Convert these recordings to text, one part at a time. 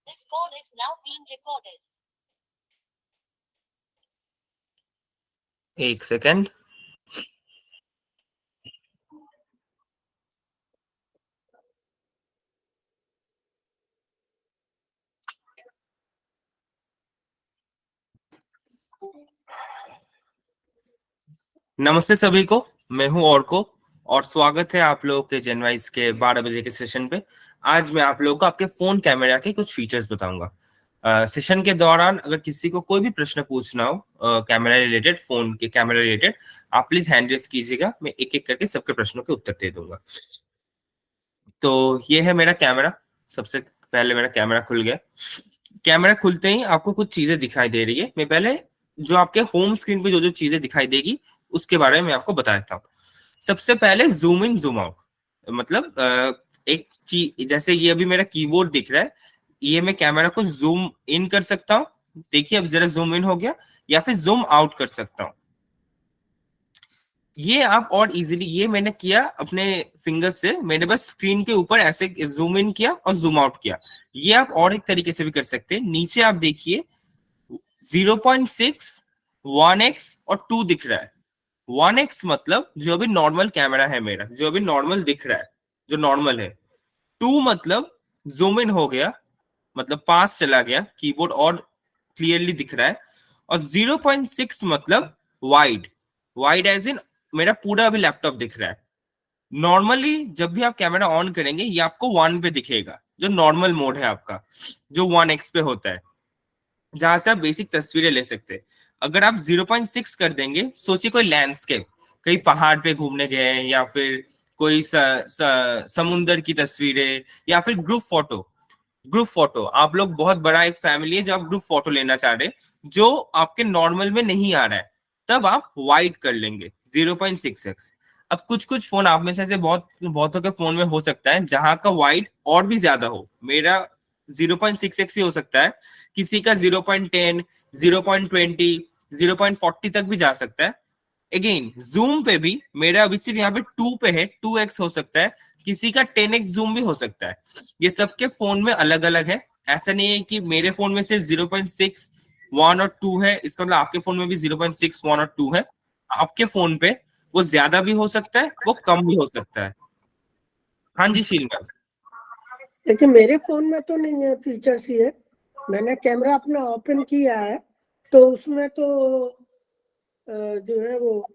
This call is now being recorded. एक second. नमस्ते सभी को, मैं हूं ऑर्को और स्वागत है आप लोगों के जनवाइस के 12 बजे के सेशन पे। आज मैं आप लोगों को आपके फोन कैमरा के कुछ फीचर्स बताऊंगा। सेशन के दौरान अगर किसी को कोई भी प्रश्न पूछना हो कैमरा रिलेटेड, फोन के कैमरा रिलेटेड, आप प्लीज हैंड रेज कीजिएगा, मैं एक एक करके सबके प्रश्नों के उत्तर दे दूंगा। तो ये है मेरा कैमरा। सबसे पहले मेरा कैमरा खुल गया। कैमरा खुलते ही आपको कुछ चीजें दिखाई दे रही है। मैं पहले जो आपके होम स्क्रीन पे जो जो चीजें दिखाई देगी उसके बारे में आपको बताता हूँ। सबसे पहले जूम इन जूम आउट, मतलब एक चीज, जैसे ये अभी मेरा कीबोर्ड दिख रहा है, ये मैं कैमरा को जूम इन कर सकता हूँ। देखिए अब जरा जूम इन हो गया, या फिर जूम आउट कर सकता हूँ। ये आप और इजीली, ये मैंने किया अपने फिंगर से, मैंने बस स्क्रीन के ऊपर ऐसे जूम इन किया और जूम आउट किया। ये आप और एक तरीके से भी कर सकते हैं। नीचे आप देखिए 0.6, 1x और 2 दिख रहा है। 1x मतलब जो अभी नॉर्मल कैमरा है मेरा, जो अभी नॉर्मल दिख रहा है, जो नॉर्मल है। 2 मतलब जूम इन हो गया, मतलब पास चला गया, कीबोर्ड और क्लियरली दिख रहा है। और 0.6 मतलब वाइड, वाइड एज इन मेरा पूरा अभी लैपटॉप दिख रहा है। नॉर्मली जब भी आप कैमरा ऑन करेंगे ये आपको 1 पे दिखेगा, जो नॉर्मल मोड है आपका, जो 1x पे होता है, जहां से आप बेसिक तस्वीरें ले सकते हैं। अगर आप 0.6 कर देंगे, सोचिए कोई लैंडस्केप, कहीं पहाड़ पे घूमने गए हैं, या फिर कोई समुंदर की तस्वीरें, या फिर ग्रुप फोटो। ग्रुप फोटो, आप लोग बहुत बड़ा एक फैमिली है जो आप ग्रुप फोटो लेना चाह रहे हैं, जो आपके नॉर्मल में नहीं आ रहा है, तब आप वाइड कर लेंगे 0.6x। अब कुछ कुछ फोन आप में से ऐसे बहुतों के फोन में हो सकता है जहां का वाइड और भी ज्यादा हो। मेरा 0.6x ही हो सकता है, किसी का 0.10, 0.20, 0.40 तक भी जा सकता है। अगेन जूम पे भी मेरा अभी सिर्फ यहाँ पे 2 पे है, 2x हो सकता है, किसी का 10x जूम भी हो सकता है। ये सबके फोन में अलग अलग है। ऐसा नहीं है कि मेरे फोन में सिर्फ 0.6, 1 और 2 है, इसका मतलब आपके फोन में भी 0.6, 1 और 2 है। आपके फोन पे वो ज्यादा भी हो सकता है, वो कम भी हो सकता है। हाँ जी शील मैम। देखिए मेरे फोन में तो नहीं है फीचर्स ये, मैंने कैमरा अपना ओपन किया है तो उसमें तो जो है वो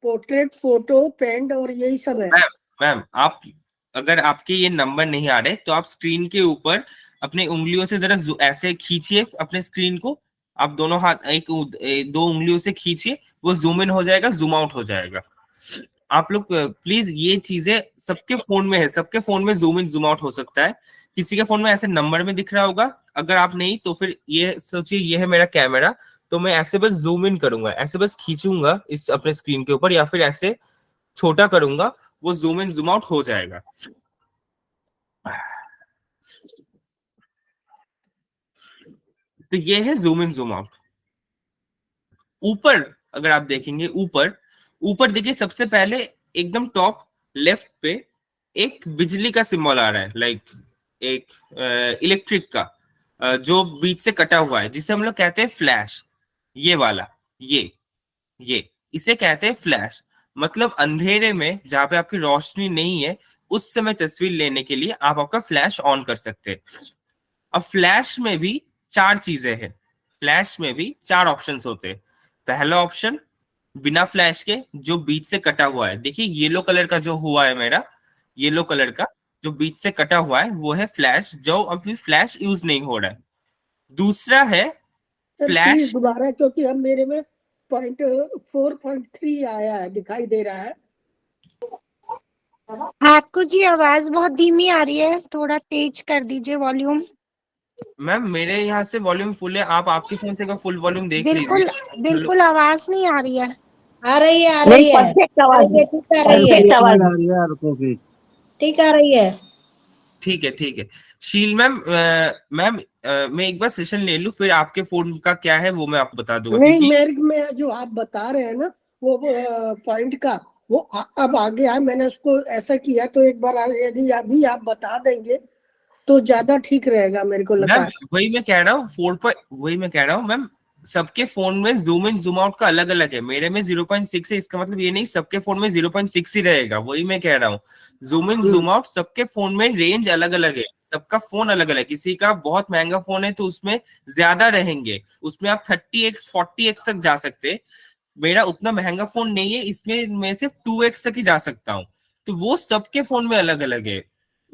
पोर्ट्रेट, फोटो, पेंड और यही सब है। मैम आप, अगर आपके ये नंबर नहीं आ रहे तो आप स्क्रीन के ऊपर अपने उंगलियों से जरा ऐसे खींचिए अपने स्क्रीन को। आप दोनों हाथ दो उंगलियों से खींचिए, वो जूम इन हो जाएगा, जूम आउट हो जाएगा। आप लोग प्लीज, ये चीजें सबके फोन में है, सबके फोन में जूम इन जूम आउट हो सकता है। किसी के फोन में ऐसे नंबर में दिख रहा होगा, अगर आप नहीं तो फिर ये सोचिए ये है मेरा कैमरा, तो मैं ऐसे बस जूम इन करूंगा, ऐसे बस खींचूंगा इस अपने स्क्रीन के ऊपर, या फिर ऐसे छोटा करूंगा, वो जूम इन जूम आउट हो जाएगा। तो ये है जूम इन जूम आउट। ऊपर अगर आप देखेंगे, ऊपर ऊपर देखिए, सबसे पहले एकदम टॉप लेफ्ट पे एक बिजली का सिंबल आ रहा है, लाइक एक इलेक्ट्रिक का, जो बीच से कटा हुआ है, जिसे हम लोग कहते हैं फ्लैश। ये वाला, ये इसे कहते हैं फ्लैश। मतलब अंधेरे में जहां पे आपकी रोशनी नहीं है, उस समय तस्वीर लेने के लिए आप आपका फ्लैश ऑन कर सकते हैं। अब फ्लैश में भी 4 चीजें हैं, फ्लैश में भी 4 ऑप्शंस होते हैं। पहला ऑप्शन बिना फ्लैश के, जो बीच से कटा हुआ है, देखिए येलो कलर का जो हुआ है मेरा, येलो कलर का जो बीच से कटा हुआ है, वो है फ्लैश, जो अभी फ्लैश यूज नहीं हो रहा है। दूसरा है फ्लैश, दोबारा, क्योंकि अब मेरे में 4.3 आया है, दिखाई दे रहा है। आपको जी आवाज बहुत धीमी आ रही है, थोड़ा तेज कर दीजिए वॉल्यूम। मैम मेरे यहाँ से वॉल्यूम फुल है, आप आपके फोन से का फुल वॉल्यूम देख बिल्कुल लीजिए। बिल्कुल आवाज नहीं आ रही है। आ रही है, आ रही है, परफेक्ट आवाज है, ठीक आ रही है, परफेक्ट आवाज है। ठीक आ रही है। ठीक है ठीक है। शील मैम, मैम मैं एक बार सेशन ले लूं, फिर आपके फोन का क्या है वो मैं आपको बता दूंगा। नहीं, क्योंकि मेरे में जो आप बता रहे हैं ना वो पॉइंट का, वो अब आ गया है। मैंने उसको ऐसा किया, तो एक बार यदि अभी आप बता देंगे तो ज्यादा ठीक रहेगा मेरे को लगता मैम है। वही मैं कह रहा हूँ, वही मैं कह रहा हूँ मैम, सबके फोन में जूम इन जूम आउट का अलग अलग है। मेरे में 0.6 है, इसका मतलब ये नहीं सबके फोन में 0.6 ही रहेगा। वही मैं कह रहा हूँ, जूम इन जूम आउट सबके फोन में रेंज अलग अलग है, सबका फोन अलग अलग है। किसी का बहुत महंगा फोन है तो उसमें ज्यादा रहेंगे, उसमें आप 30x 40x तक जा सकते। मेरा उतना महंगा फोन नहीं है, इसमें मैं सिर्फ 2x तक ही जा सकता हूँ। तो वो सबके फोन में अलग अलग है,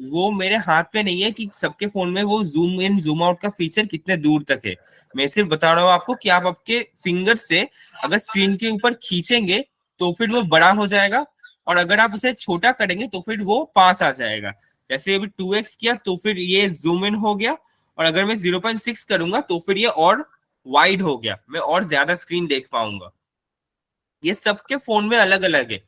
वो मेरे हाथ पे नहीं है कि सबके फोन में वो जूम इन जूम आउट का फीचर कितने दूर तक है। मैं सिर्फ बता रहा हूँ आपको कि आप आपके फिंगर से अगर स्क्रीन के ऊपर खींचेंगे तो फिर वो बड़ा हो जाएगा, और अगर आप उसे छोटा करेंगे तो फिर वो पास आ जाएगा। जैसे अभी 2x किया तो फिर ये जूम इन हो गया, और अगर मैं 0.6 करूंगा तो फिर ये और वाइड हो गया, मैं और ज्यादा स्क्रीन देख पाऊंगा। ये सबके फोन में अलग अलग है।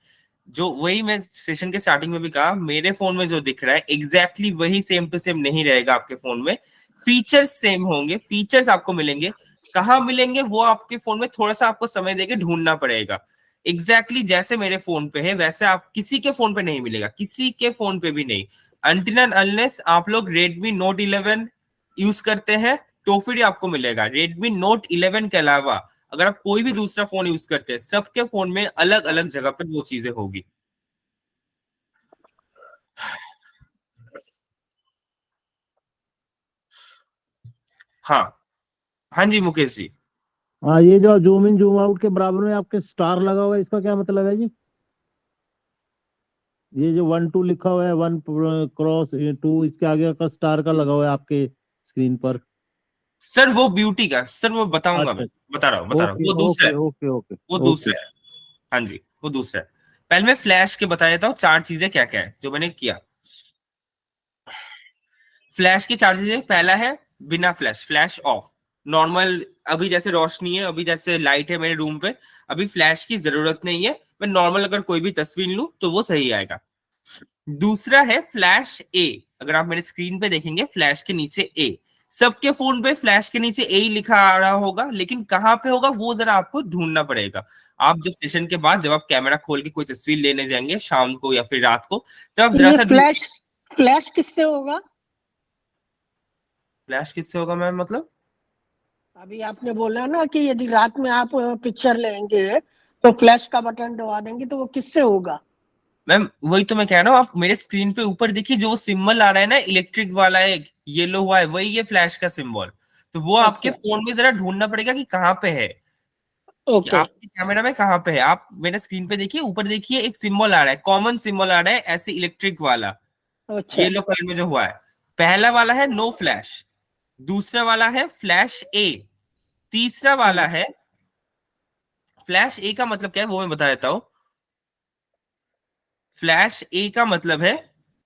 जो वही मैं सेशन के स्टार्टिंग में भी कहा, मेरे फोन में जो दिख रहा है एग्जैक्टली वही सेम टू सेम नहीं रहेगा आपके फोन में। फीचर्स सेम होंगे, फीचर्स आपको मिलेंगे, कहाँ मिलेंगे वो आपके फोन में थोड़ा सा आपको समय देके ढूंढना पड़ेगा। एग्जैक्टली जैसे मेरे फोन पे है वैसे आप किसी के फोन पे नहीं मिलेगा, किसी के फोन पे भी नहीं। अनटिल एंड अनलेस आप लोग Redmi Note 11 यूज करते हैं तो फिर ही आपको मिलेगा। Redmi Note 11 के अलावा अगर आप कोई भी दूसरा फोन यूज करते हैं, सबके फोन में अलग अलग जगह पे वो चीजें होगी। हाँ, हाँ जी मुकेश जी। हाँ, ये जो जूम इन जूम आउट के बराबर में आपके स्टार लगा हुआ है, इसका क्या मतलब है जी? ये जो 1 2 लिखा हुआ है, 1 क्रॉस 2, इसके आगे का स्टार का लगा हुआ है आपके स्क्रीन पर। सर वो ब्यूटी का, सर वो बताऊंगा अच्छा, मैं, बता रहा हूँ, ओके वो दूसरा ओके है, ओके ओके वो ओके। दूसरा है। हाँ जी वो दूसरा है। पहले मैं फ्लैश के बता देता हूँ चार चीजें क्या क्या है जो मैंने किया। फ्लैश की चार चीजें, पहला है बिना फ्लैश, फ्लैश ऑफ, नॉर्मल। अभी जैसे रोशनी है, अभी जैसे लाइट है मेरे रूम पे, अभी फ्लैश की जरूरत नहीं है। मैं नॉर्मल अगर कोई भी तस्वीर लूं तो वो सही आएगा। दूसरा है फ्लैश ए, अगर आप मेरे स्क्रीन पे देखेंगे फ्लैश के नीचे ए, सबके फोन पे फ्लैश के नीचे ए ही लिखा आ रहा होगा, लेकिन कहाँ पे होगा वो जरा आपको ढूंढना पड़ेगा। आप जब सेशन के बाद जब आप कैमरा खोल के कोई तस्वीर लेने जाएंगे शाम को या फिर रात को, तब आप जरा ये सा फ्लैश फ्लैश किससे होगा? फ्लैश किससे होगा मैम मतलब? अभी आपने बोला ना कि यदि रात में आप पिक्चर लेंगे तो फ्लैश का बटन दबा देंगे, तो वो किससे होगा? मैम वही तो मैं कह रहा हूँ, आप मेरे स्क्रीन पे ऊपर देखिए जो सिंबल आ रहा है ना, इलेक्ट्रिक वाला एक येलो हुआ है, वही ये फ्लैश का सिंबल। तो वो आपके अच्छा, फोन में जरा ढूंढना पड़ेगा कि कहाँ पे है, कि ओके, आपके कैमरा में कहाँ पे है। आप मेरे स्क्रीन पे देखिए, ऊपर देखिए एक सिंबल आ रहा है, कॉमन सिंबल आ रहा है ऐसे इलेक्ट्रिक वाला, अच्छा, येलो कलर में जो हुआ है। पहला वाला है नो फ्लैश, दूसरा वाला है फ्लैश ए, तीसरा वाला है फ्लैश ए का मतलब क्या है वो मैं बता देता हूँ। फ्लैश ए का मतलब है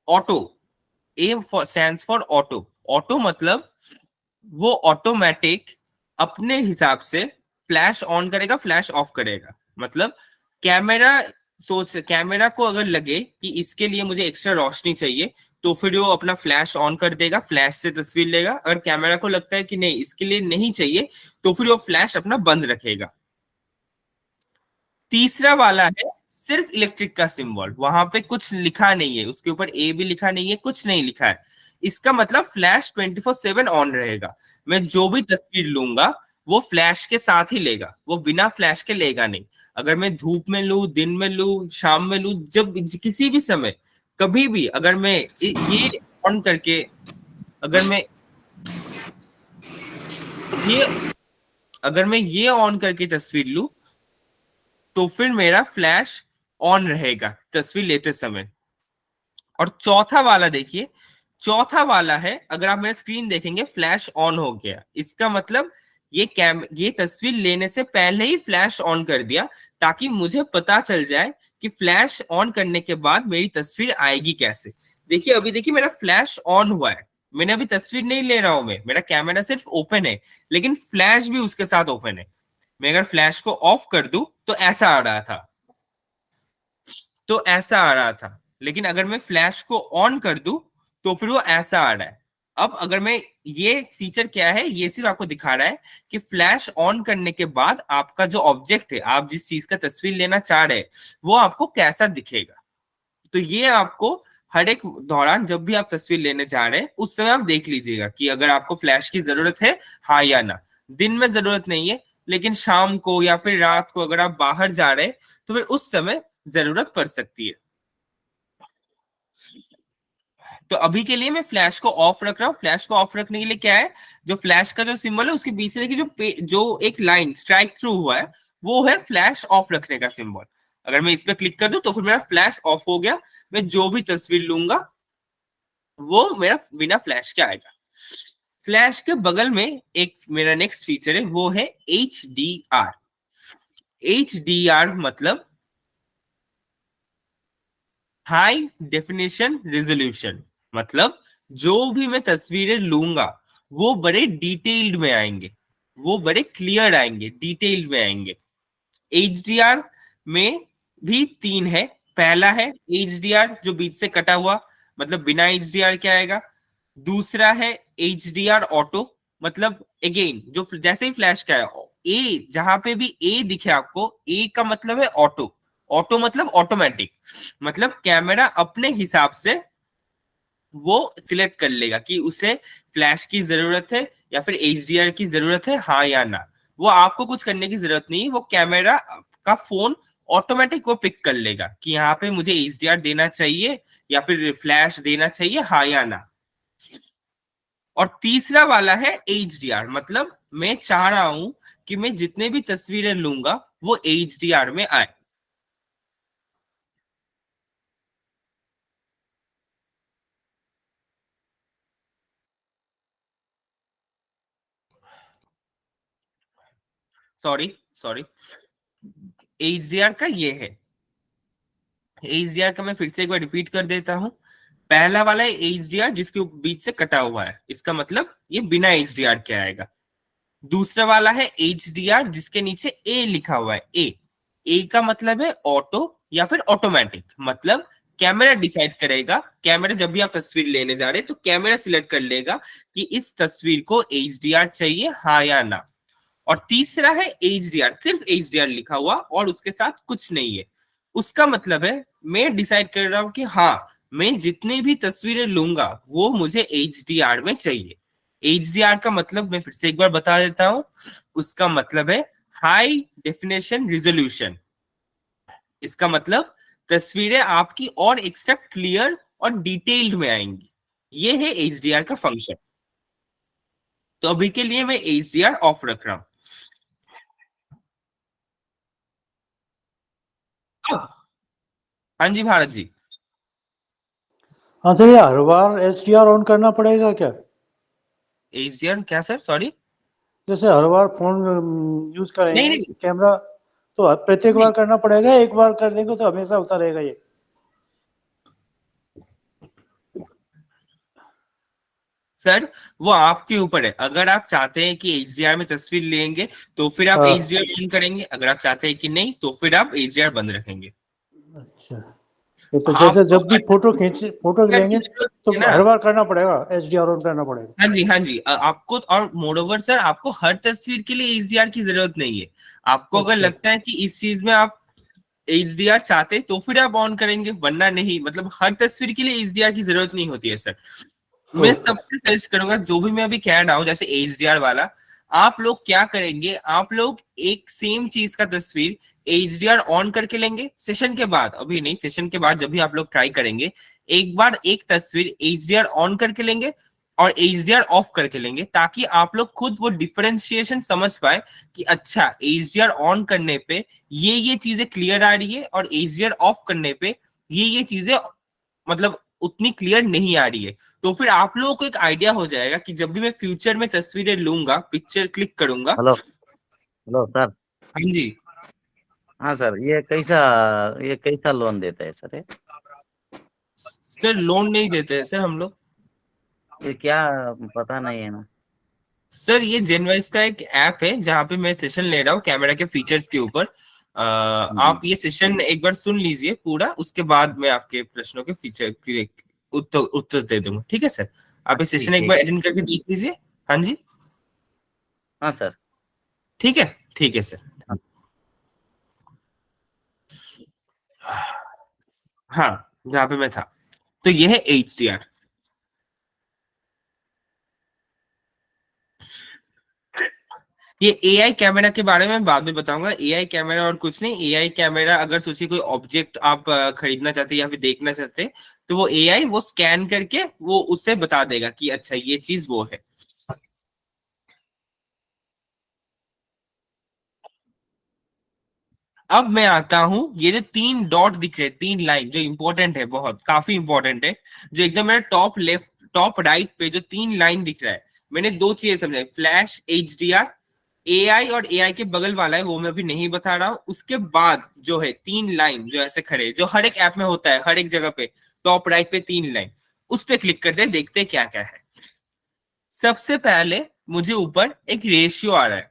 auto, A stands for auto. Auto मतलब वो ऑटोमेटिक अपने हिसाब से फ्लैश ऑन करेगा, फ्लैश ऑफ करेगा। मतलब कैमरा कैमरा को अगर लगे कि इसके लिए मुझे एक्स्ट्रा रोशनी चाहिए तो फिर वो अपना फ्लैश ऑन कर देगा, फ्लैश से तस्वीर लेगा। अगर कैमरा को लगता है कि नहीं इसके लिए नहीं चाहिए तो फिर वो फ्लैश अपना बंद रखेगा। तीसरा वाला है सिर्फ इलेक्ट्रिक का सिंबल, वहां पे कुछ लिखा नहीं है, उसके ऊपर ए भी लिखा नहीं है, कुछ नहीं लिखा है। इसका मतलब फ्लैश 24/7 ऑन रहेगा। मैं जो भी तस्वीर लूंगा वो फ्लैश के साथ ही लेगा, वो बिना फ्लैश के लेगा नहीं। अगर मैं धूप में लूं, दिन में लूं, शाम में लूं, जब किसी भी समय कभी भी अगर मैं ये ऑन करके, अगर मैं ये अगर मैं ये ऑन करके तस्वीर लूं तो फिर मेरा फ्लैश ऑन रहेगा तस्वीर लेते समय। और चौथा वाला देखिए, चौथा वाला है अगर आप मेरा स्क्रीन देखेंगे फ्लैश ऑन हो गया, इसका मतलब ये तस्वीर लेने से पहले ही फ्लैश ऑन कर दिया, ताकि मुझे पता चल जाए कि फ्लैश ऑन करने के बाद मेरी तस्वीर आएगी कैसे। देखिए अभी देखिए मेरा फ्लैश ऑन हुआ है, मैंने अभी तस्वीर नहीं ले रहा हूं, मैं मेरा कैमरा सिर्फ ओपन है लेकिन फ्लैश भी उसके साथ ओपन है। मैं अगर फ्लैश को ऑफ कर दूं तो ऐसा आ रहा था, तो ऐसा आ रहा था, लेकिन अगर मैं फ्लैश को ऑन कर दूं तो फिर वो ऐसा आ रहा है। अब अगर मैं ये फीचर क्या है, ये सिर्फ आपको दिखा रहा है कि फ्लैश ऑन करने के बाद आपका जो ऑब्जेक्ट है, आप जिस चीज का तस्वीर लेना चाह रहे हैं, वो आपको कैसा दिखेगा। तो ये आपको हर एक दौरान जब भी आप तस्वीर लेने जा रहे हैं उस समय आप देख लीजिएगा कि अगर आपको फ्लैश की जरूरत है, हाँ या ना। दिन में जरूरत नहीं है, लेकिन शाम को या फिर रात को अगर आप बाहर जा रहे हैं तो फिर उस समय जरूरत पड़ सकती है। तो अभी के लिए मैं फ्लैश को ऑफ रख रहा हूँ। फ्लैश को ऑफ रखने के लिए क्या है, जो फ्लैश का जो सिंबल है उसके बीच से देखिए जो एक लाइन स्ट्राइक थ्रू हुआ है वो है फ्लैश ऑफ रखने का सिंबल। अगर मैं इस पर क्लिक कर दूं तो फिर मेरा फ्लैश ऑफ हो गया। मैं जो भी तस्वीर लूंगा वो मेरा बिना फ्लैश के आएगा। फ्लैश के बगल में एक मेरा नेक्स्ट फीचर है, वो है HDR। HDR मतलब हाई डेफिनेशन रेजोल्यूशन। मतलब जो भी मैं तस्वीरें लूंगा वो बड़े डिटेल्ड में आएंगे, वो बड़े क्लियर आएंगे, डिटेल्ड में आएंगे। HDR में भी 3 है। पहला है HDR जो बीच से कटा हुआ, मतलब बिना HDR के आएगा। दूसरा है HDR ऑटो, मतलब अगेन जो जैसे ही फ्लैश का है ए, जहां पे भी ए दिखे आपको, ए का मतलब है ऑटो। ऑटो मतलब ऑटोमेटिक, मतलब कैमरा अपने हिसाब से वो सिलेक्ट कर लेगा कि उसे फ्लैश की जरूरत है या फिर HDR की जरूरत है, हाँ या ना। वो आपको कुछ करने की जरूरत नहीं, वो कैमरा का फोन ऑटोमेटिक वो पिक कर लेगा कि यहाँ पे मुझे HDR देना चाहिए या फिर फ्लैश देना चाहिए, हाँ या ना। और तीसरा वाला है HDR, मतलब मैं चाह रहा हूं कि मैं जितने भी तस्वीरें लूंगा वो HDR में आए। सॉरी, HDR का ये है। HDR का मैं फिर से एक बार रिपीट कर देता हूं। पहला वाला है HDR जिसके बीच से कटा हुआ है, इसका मतलब ये बिना HDR के आएगा। दूसरा वाला है HDR जिसके नीचे ए लिखा हुआ है, ए का मतलब है ऑटो या फिर ऑटोमेटिक, मतलब कैमरा डिसाइड करेगा। कैमरा जब भी आप तस्वीर लेने जा रहे हैं तो कैमरा सिलेक्ट कर लेगा कि इस तस्वीर को HDR चाहिए, हाँ या ना। और तीसरा है HDR, सिर्फ HDR लिखा हुआ और उसके साथ कुछ नहीं है। उसका मतलब है मैं डिसाइड कर रहा हूं कि हाँ, मैं जितनी भी तस्वीरें लूंगा वो मुझे HDR में चाहिए। HDR का मतलब मैं फिर से एक बार बता देता हूं, उसका मतलब है हाई डेफिनेशन रिजोल्यूशन। इसका मतलब तस्वीरें आपकी और एक्स्ट्रा क्लियर और डिटेल्ड में आएंगी। ये है HDR का फंक्शन। तो अभी के लिए मैं HDR ऑफ रख रहा हूं। अब हाँ जी भारत जी। हाँ सर, ये हर बार HDR ऑन करना पड़ेगा क्या? HDR क्या सर, सॉरी? जैसे हर बार फोन यूज नहीं करेंगे नहीं कैमरा, तो प्रत्येक नहीं बार करना पड़ेगा, एक बार कर देंगे तो हमेशा होता रहेगा ये? सर, वो आपके ऊपर है। अगर आप चाहते हैं कि HDR में तस्वीर लेंगे तो फिर आप हाँ। HDR ऑन करेंगे, अगर आप चाहते हैं कि नहीं तो फिर आप HDR बंद रखेंगे। अच्छा, ये तो जैसे आपको जब भी फोटो HDR की लेंगे जरूरत तो है ना। हर बार करना पड़ेगा, HDR ऑन करना पड़ेगा? हाँ जी हाँ जी, आपको, और मोरओवर सर आपको हर तस्वीर के लिए HDR की जरूरत नहीं है। आपको अगर अच्छा। लगता है कि इस चीज में आप HDR चाहते तो फिर आप ऑन करेंगे, वरना नहीं। मतलब हर तस्वीर के लिए HDR की जरूरत नहीं होती है सर। मैं ओके। सबसे सजेस्ट करूंगा जो भी मैं अभी कह रहा हूं जैसे HDR वाला, आप लोग क्या करेंगे, आप लोग एक सेम चीज का तस्वीर HDR ऑन करके लेंगे सेशन के बाद, अभी नहीं, सेशन के बाद जब भी आप लोग ट्राई करेंगे एक बार एक तस्वीर HDR ऑन करके लेंगे और HDR ऑफ करके लेंगे, ताकि आप लोग खुद वो डिफरेंशिएशन समझ पाए कि अच्छा HDR ऑन करने पे ये चीजें क्लियर आ रही है और HDR ऑफ करने पे ये चीजें मतलब उतनी क्लियर नहीं आ रही है। तो फिर आप लोगों को एक आइडिया हो जाएगा कि जब भी मैं फ्यूचर में तस्वीरें लूंगा, पिक्चर क्लिक करूंगा। Hello hello sir. हाँ जी हाँ सर, ये कैसा लोन देता है सर? सर, लोन नहीं देते हैं सर हम लोग। ये क्या, पता नहीं है ना। सर ये जेनवाइस का एक ऐप है जहाँ पे मैं सेशन ले रहा हूँ कैमरा के फीचर्स के ऊपर। आप ये सेशन एक बार सुन लीजिए पूरा, उसके बाद मैं आपके प्रश्नों के फीचर के उत्तर दे दूंगा, ठीक है सर? आप ये सेशन एक ठीक बार है। अटेंड करके देख लीजिए। हाँ जी हाँ सर। ठीक है सर। हाँ, जहाँ पे मैं था। तो ये है HDR। ये AI कैमरा के बारे में बाद में बताऊंगा। AI कैमरा और कुछ नहीं, AI कैमरा अगर सोचिए कोई ऑब्जेक्ट आप खरीदना चाहते हैं या फिर देखना चाहते हैं, तो वो AI वो स्कैन करके वो उससे बता देगा कि अच्छा ये चीज वो है। अब मैं आता हूं, ये जो 3 डॉट दिख रहे, 3 लाइन जो इंपॉर्टेंट है, बहुत काफी इंपॉर्टेंट है, जो एकदम मेरा टॉप लेफ्ट टॉप राइट पे जो 3 लाइन दिख रहा है, मैंने 2 चीजें समझाई, फ्लैश, HDR, AI, और AI के बगल वाला है वो मैं अभी नहीं बता रहा हूं। उसके बाद जो है 3 लाइन जो ऐसे खड़े, जो हर एक ऐप में होता है, हर एक जगह पे टॉप राइट पे 3 लाइन, उस पे क्लिक करते हैं, देखते हैं क्या क्या है। सबसे पहले मुझे ऊपर एक रेशियो आ रहा है,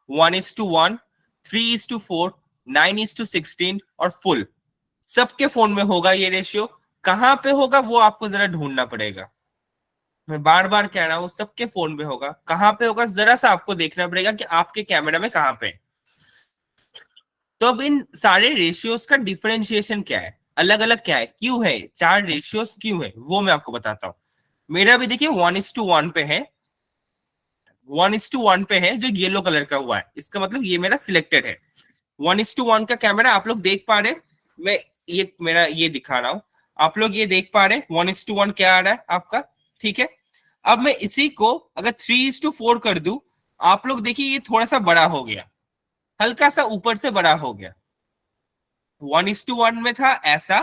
1:1, 3:4, 9:16 और फुल। सबके फोन में होगा ये रेशियो। कहां पे होगा वो आपको जरा ढूंढना पड़ेगा। मैं बार बार कह रहा हूं, सबके फोन में होगा। कहां पे होगा जरा सा आपको देखना पड़ेगा कि आपके कैमरा में कहां पे है। तो अब इन सारे रेशियोज का डिफरेंशिएशन क्या है, अलग अलग क्या है, क्यों है 4 रेशियोज, क्यों है, वो मैं आपको बताता हूँ। मेरा भी देखिए 1:1 पे है, 1:1 पे है, जो येलो कलर का हुआ है, इसका मतलब ये मेरा सिलेक्टेड है। 1:1 का कैमरा आप लोग देख पा रहे, मैं ये मेरा ये दिखा रहा हूं, आप लोग ये देख पा रहे 1:1 क्या आ रहा है आपका, ठीक है। अब मैं इसी को अगर 3:4 कर दूं, आप लोग देखिए ये थोड़ा सा बड़ा हो गया, हल्का सा ऊपर से बड़ा हो गया। 1:1 में था ऐसा,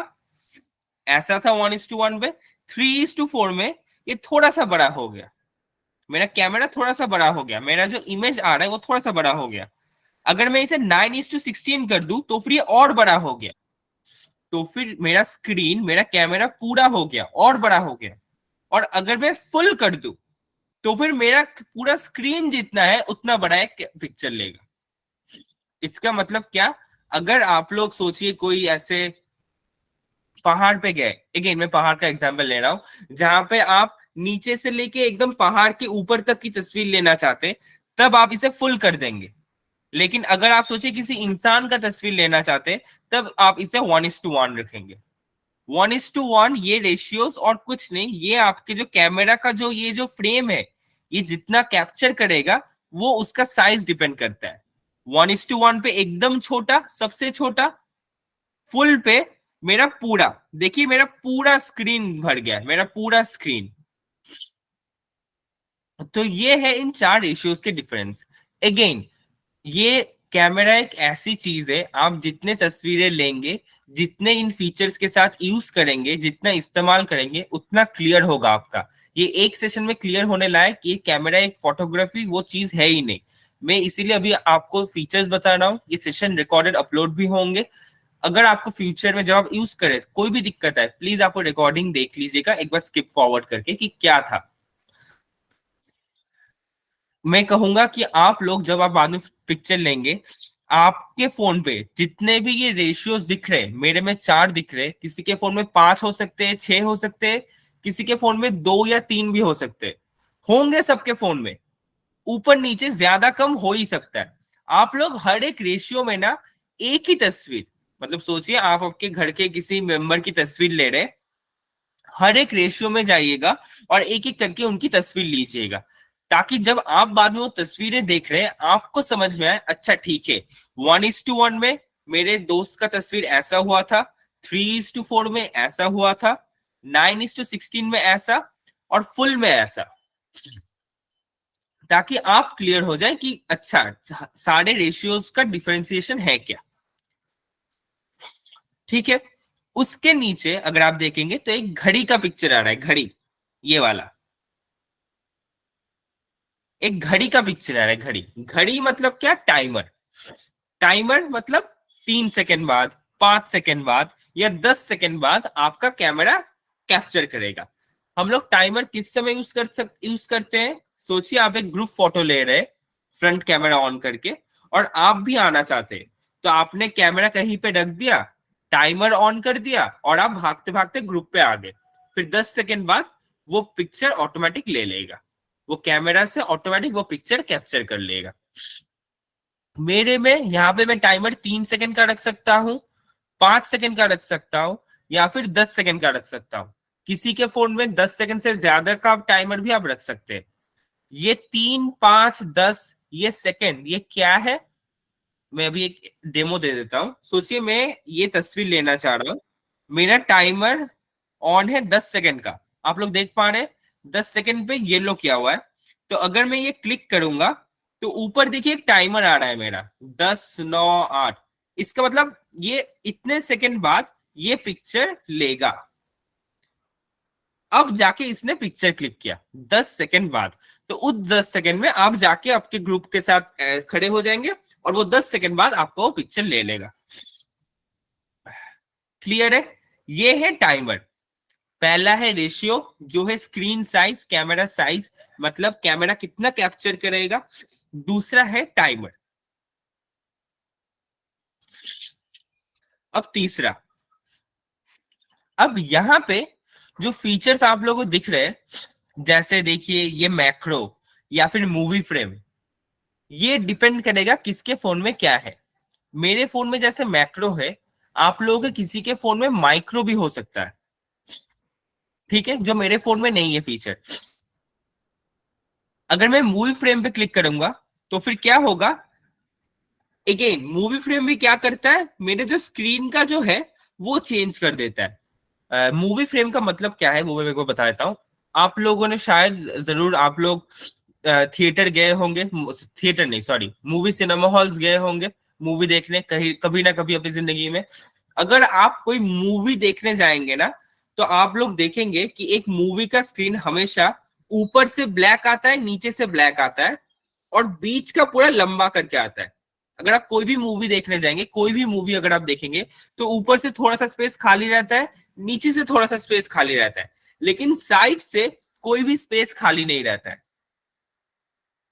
ऐसा था 1:1 में, 3:4 में ये थोड़ा सा बड़ा हो गया। मेरा कैमरा थोड़ा सा बड़ा हो गया, मेरा जो इमेज आ रहा है वो थोड़ा सा बड़ा हो गया। अगर मैं इसे 9:16 कर दूं तो फिर ये और बड़ा हो गया, तो फिर मेरा स्क्रीन, मेरा कैमरा पूरा हो गया, और बड़ा हो गया। और अगर मैं फुल कर दूं तो फिर मेरा पूरा स्क्रीन जितना है उतना बड़ा है पिक्चर लेगा। इसका मतलब क्या, अगर आप लोग सोचिए कोई ऐसे पहाड़ पे गए, अगेन मैं पहाड़ का एग्जांपल ले रहा हूं, जहां पे आप नीचे से लेके एकदम पहाड़ के ऊपर तक की तस्वीर लेना चाहते, तब आप इसे फुल कर देंगे। लेकिन अगर आप सोचिए किसी इंसान का तस्वीर लेना चाहते, तब आप इसे 1:1 रखेंगे। 1:1 ये रेशियोज और कुछ नहीं, ये आपके जो कैमरा का जो ये जो फ्रेम है, ये जितना कैप्चर करेगा वो उसका साइज डिपेंड करता है। 1:1 पे एकदम छोटा, सबसे छोटा, फुल पे मेरा पूरा, देखिए मेरा पूरा स्क्रीन भर गया, मेरा पूरा स्क्रीन। तो ये है इन 4 रेशियोज के डिफरेंस। अगेन ये कैमरा एक ऐसी चीज है, आप जितने तस्वीरें लेंगे, जितने इन फीचर्स के साथ यूज करेंगे, जितना इस्तेमाल करेंगे, उतना क्लियर होगा आपका। ये एक सेशन में क्लियर होने लायक ये कैमरा, एक फोटोग्राफी वो चीज है ही नहीं। मैं इसीलिए अभी आपको फीचर्स बता रहा हूँ, ये सेशन रिकॉर्डेड अपलोड भी होंगे। अगर आपको फ्यूचर में जब आप यूज करें कोई भी दिक्कत है, प्लीज आपको रिकॉर्डिंग देख लीजिएगा एक बार स्किप फॉरवर्ड करके कि क्या था। मैं कहूंगा कि आप लोग जब आप बाद में पिक्चर लेंगे, आपके फोन पे जितने भी ये रेशियोज दिख रहे हैं, मेरे में 4 दिख रहे हैं, किसी के फोन में 5 हो सकते हैं, 6 हो सकते हैं, किसी के फोन में 2 या 3 भी हो सकते हैं, होंगे सबके फोन में, ऊपर नीचे ज्यादा कम हो ही सकता है। आप लोग हर एक रेशियो में ना एक ही तस्वीर, मतलब सोचिए आप आपके घर के किसी मेंबर की तस्वीर ले रहे, हर एक रेशियो में जाइएगा और एक एक करके उनकी तस्वीर लीजिएगा, ताकि जब आप बाद में वो तस्वीरें देख रहे हैं आपको समझ में आए, अच्छा ठीक है 1:1 में मेरे दोस्त का तस्वीर ऐसा हुआ था, 3:4 में ऐसा हुआ था, 9:16 में ऐसा, और फुल में ऐसा, ताकि आप क्लियर हो जाए कि अच्छा सारे रेशियोज का डिफरेंशिएशन है क्या, ठीक है। उसके नीचे अगर आप देखेंगे तो एक घड़ी का पिक्चर आ रहा है, घड़ी, ये वाला एक घड़ी का पिक्चर आ रहा है। घड़ी, घड़ी मतलब क्या, टाइमर। टाइमर मतलब 3 सेकंड बाद, 5 सेकंड बाद या 10 सेकंड बाद आपका कैमरा कैप्चर करेगा। हम लोग टाइमर किस समय यूज करते हैं, सोचिए आप एक ग्रुप फोटो ले रहे, फ्रंट कैमरा ऑन करके, और आप भी आना चाहते, तो आपने कैमरा कहीं पे रख दिया, टाइमर ऑन कर दिया, और आप भागते भागते ग्रुप पे आ गए, फिर 10 सेकंड बाद वो पिक्चर ऑटोमेटिक ले लेगा, वो कैमरा से ऑटोमेटिक वो पिक्चर कैप्चर कर लेगा। मेरे में यहाँ पे मैं टाइमर 3 सेकंड का रख सकता हूँ, 5 सेकंड का रख सकता हूँ, या फिर 10 सेकंड का रख सकता हूँ। किसी के फोन में 10 सेकंड से ज्यादा का टाइमर भी आप रख सकते हैं। ये 3, 5, 10 ये सेकंड ये क्या है, मैं अभी एक डेमो दे देता हूं। सोचिए मैं ये तस्वीर लेना चाह रहा हूं, मेरा टाइमर ऑन है 10 सेकंड का, आप लोग देख पा रहे हैं 10 सेकंड पे येलो किया हुआ है। तो अगर मैं ये क्लिक करूंगा तो ऊपर देखिए एक टाइमर आ रहा है मेरा 10, 9, 8। इसका मतलब ये इतने सेकंड बाद ये पिक्चर लेगा। अब जाके इसने पिक्चर क्लिक किया 10 सेकंड बाद, तो उस 10 सेकंड में आप जाके आपके ग्रुप के साथ खड़े हो जाएंगे और वो 10 सेकंड बाद आपको वो पिक्चर ले लेगा। क्लियर है? ये है टाइमर। पहला है रेशियो जो है स्क्रीन साइज, कैमरा साइज, मतलब कैमरा कितना कैप्चर करेगा। दूसरा है टाइमर। अब तीसरा, अब यहां पे जो फीचर्स आप लोगों को दिख रहे हैं, जैसे देखिए ये मैक्रो या फिर मूवी फ्रेम, ये डिपेंड करेगा किसके फोन में क्या है। मेरे फोन में जैसे मैक्रो है, आप लोगों के किसी के फोन में माइक्रो भी हो सकता है, ठीक है, जो मेरे फोन में नहीं है फीचर। अगर मैं मूवी फ्रेम पे क्लिक करूंगा तो फिर क्या होगा, अगेन मूवी फ्रेम भी क्या करता है, मेरे जो स्क्रीन का जो है वो चेंज कर देता है। मूवी फ्रेम का मतलब क्या है वो मैं मेरे को बता देता हूँ। आप लोगों ने शायद जरूर आप लोग थिएटर गए होंगे, थिएटर नहीं सॉरी मूवी सिनेमा हॉल्स गए होंगे मूवी देखने कहीं कभी ना कभी अपनी जिंदगी में। अगर आप कोई मूवी देखने जाएंगे ना तो आप लोग देखेंगे कि एक मूवी का स्क्रीन हमेशा ऊपर से ब्लैक आता है, नीचे से ब्लैक आता है और बीच का पूरा लंबा करके आता है। अगर आप कोई भी मूवी देखने जाएंगे, कोई भी मूवी अगर आप देखेंगे तो ऊपर से थोड़ा सा स्पेस खाली रहता है, नीचे से थोड़ा सा स्पेस खाली रहता है, लेकिन साइड से कोई भी स्पेस खाली नहीं रहता है।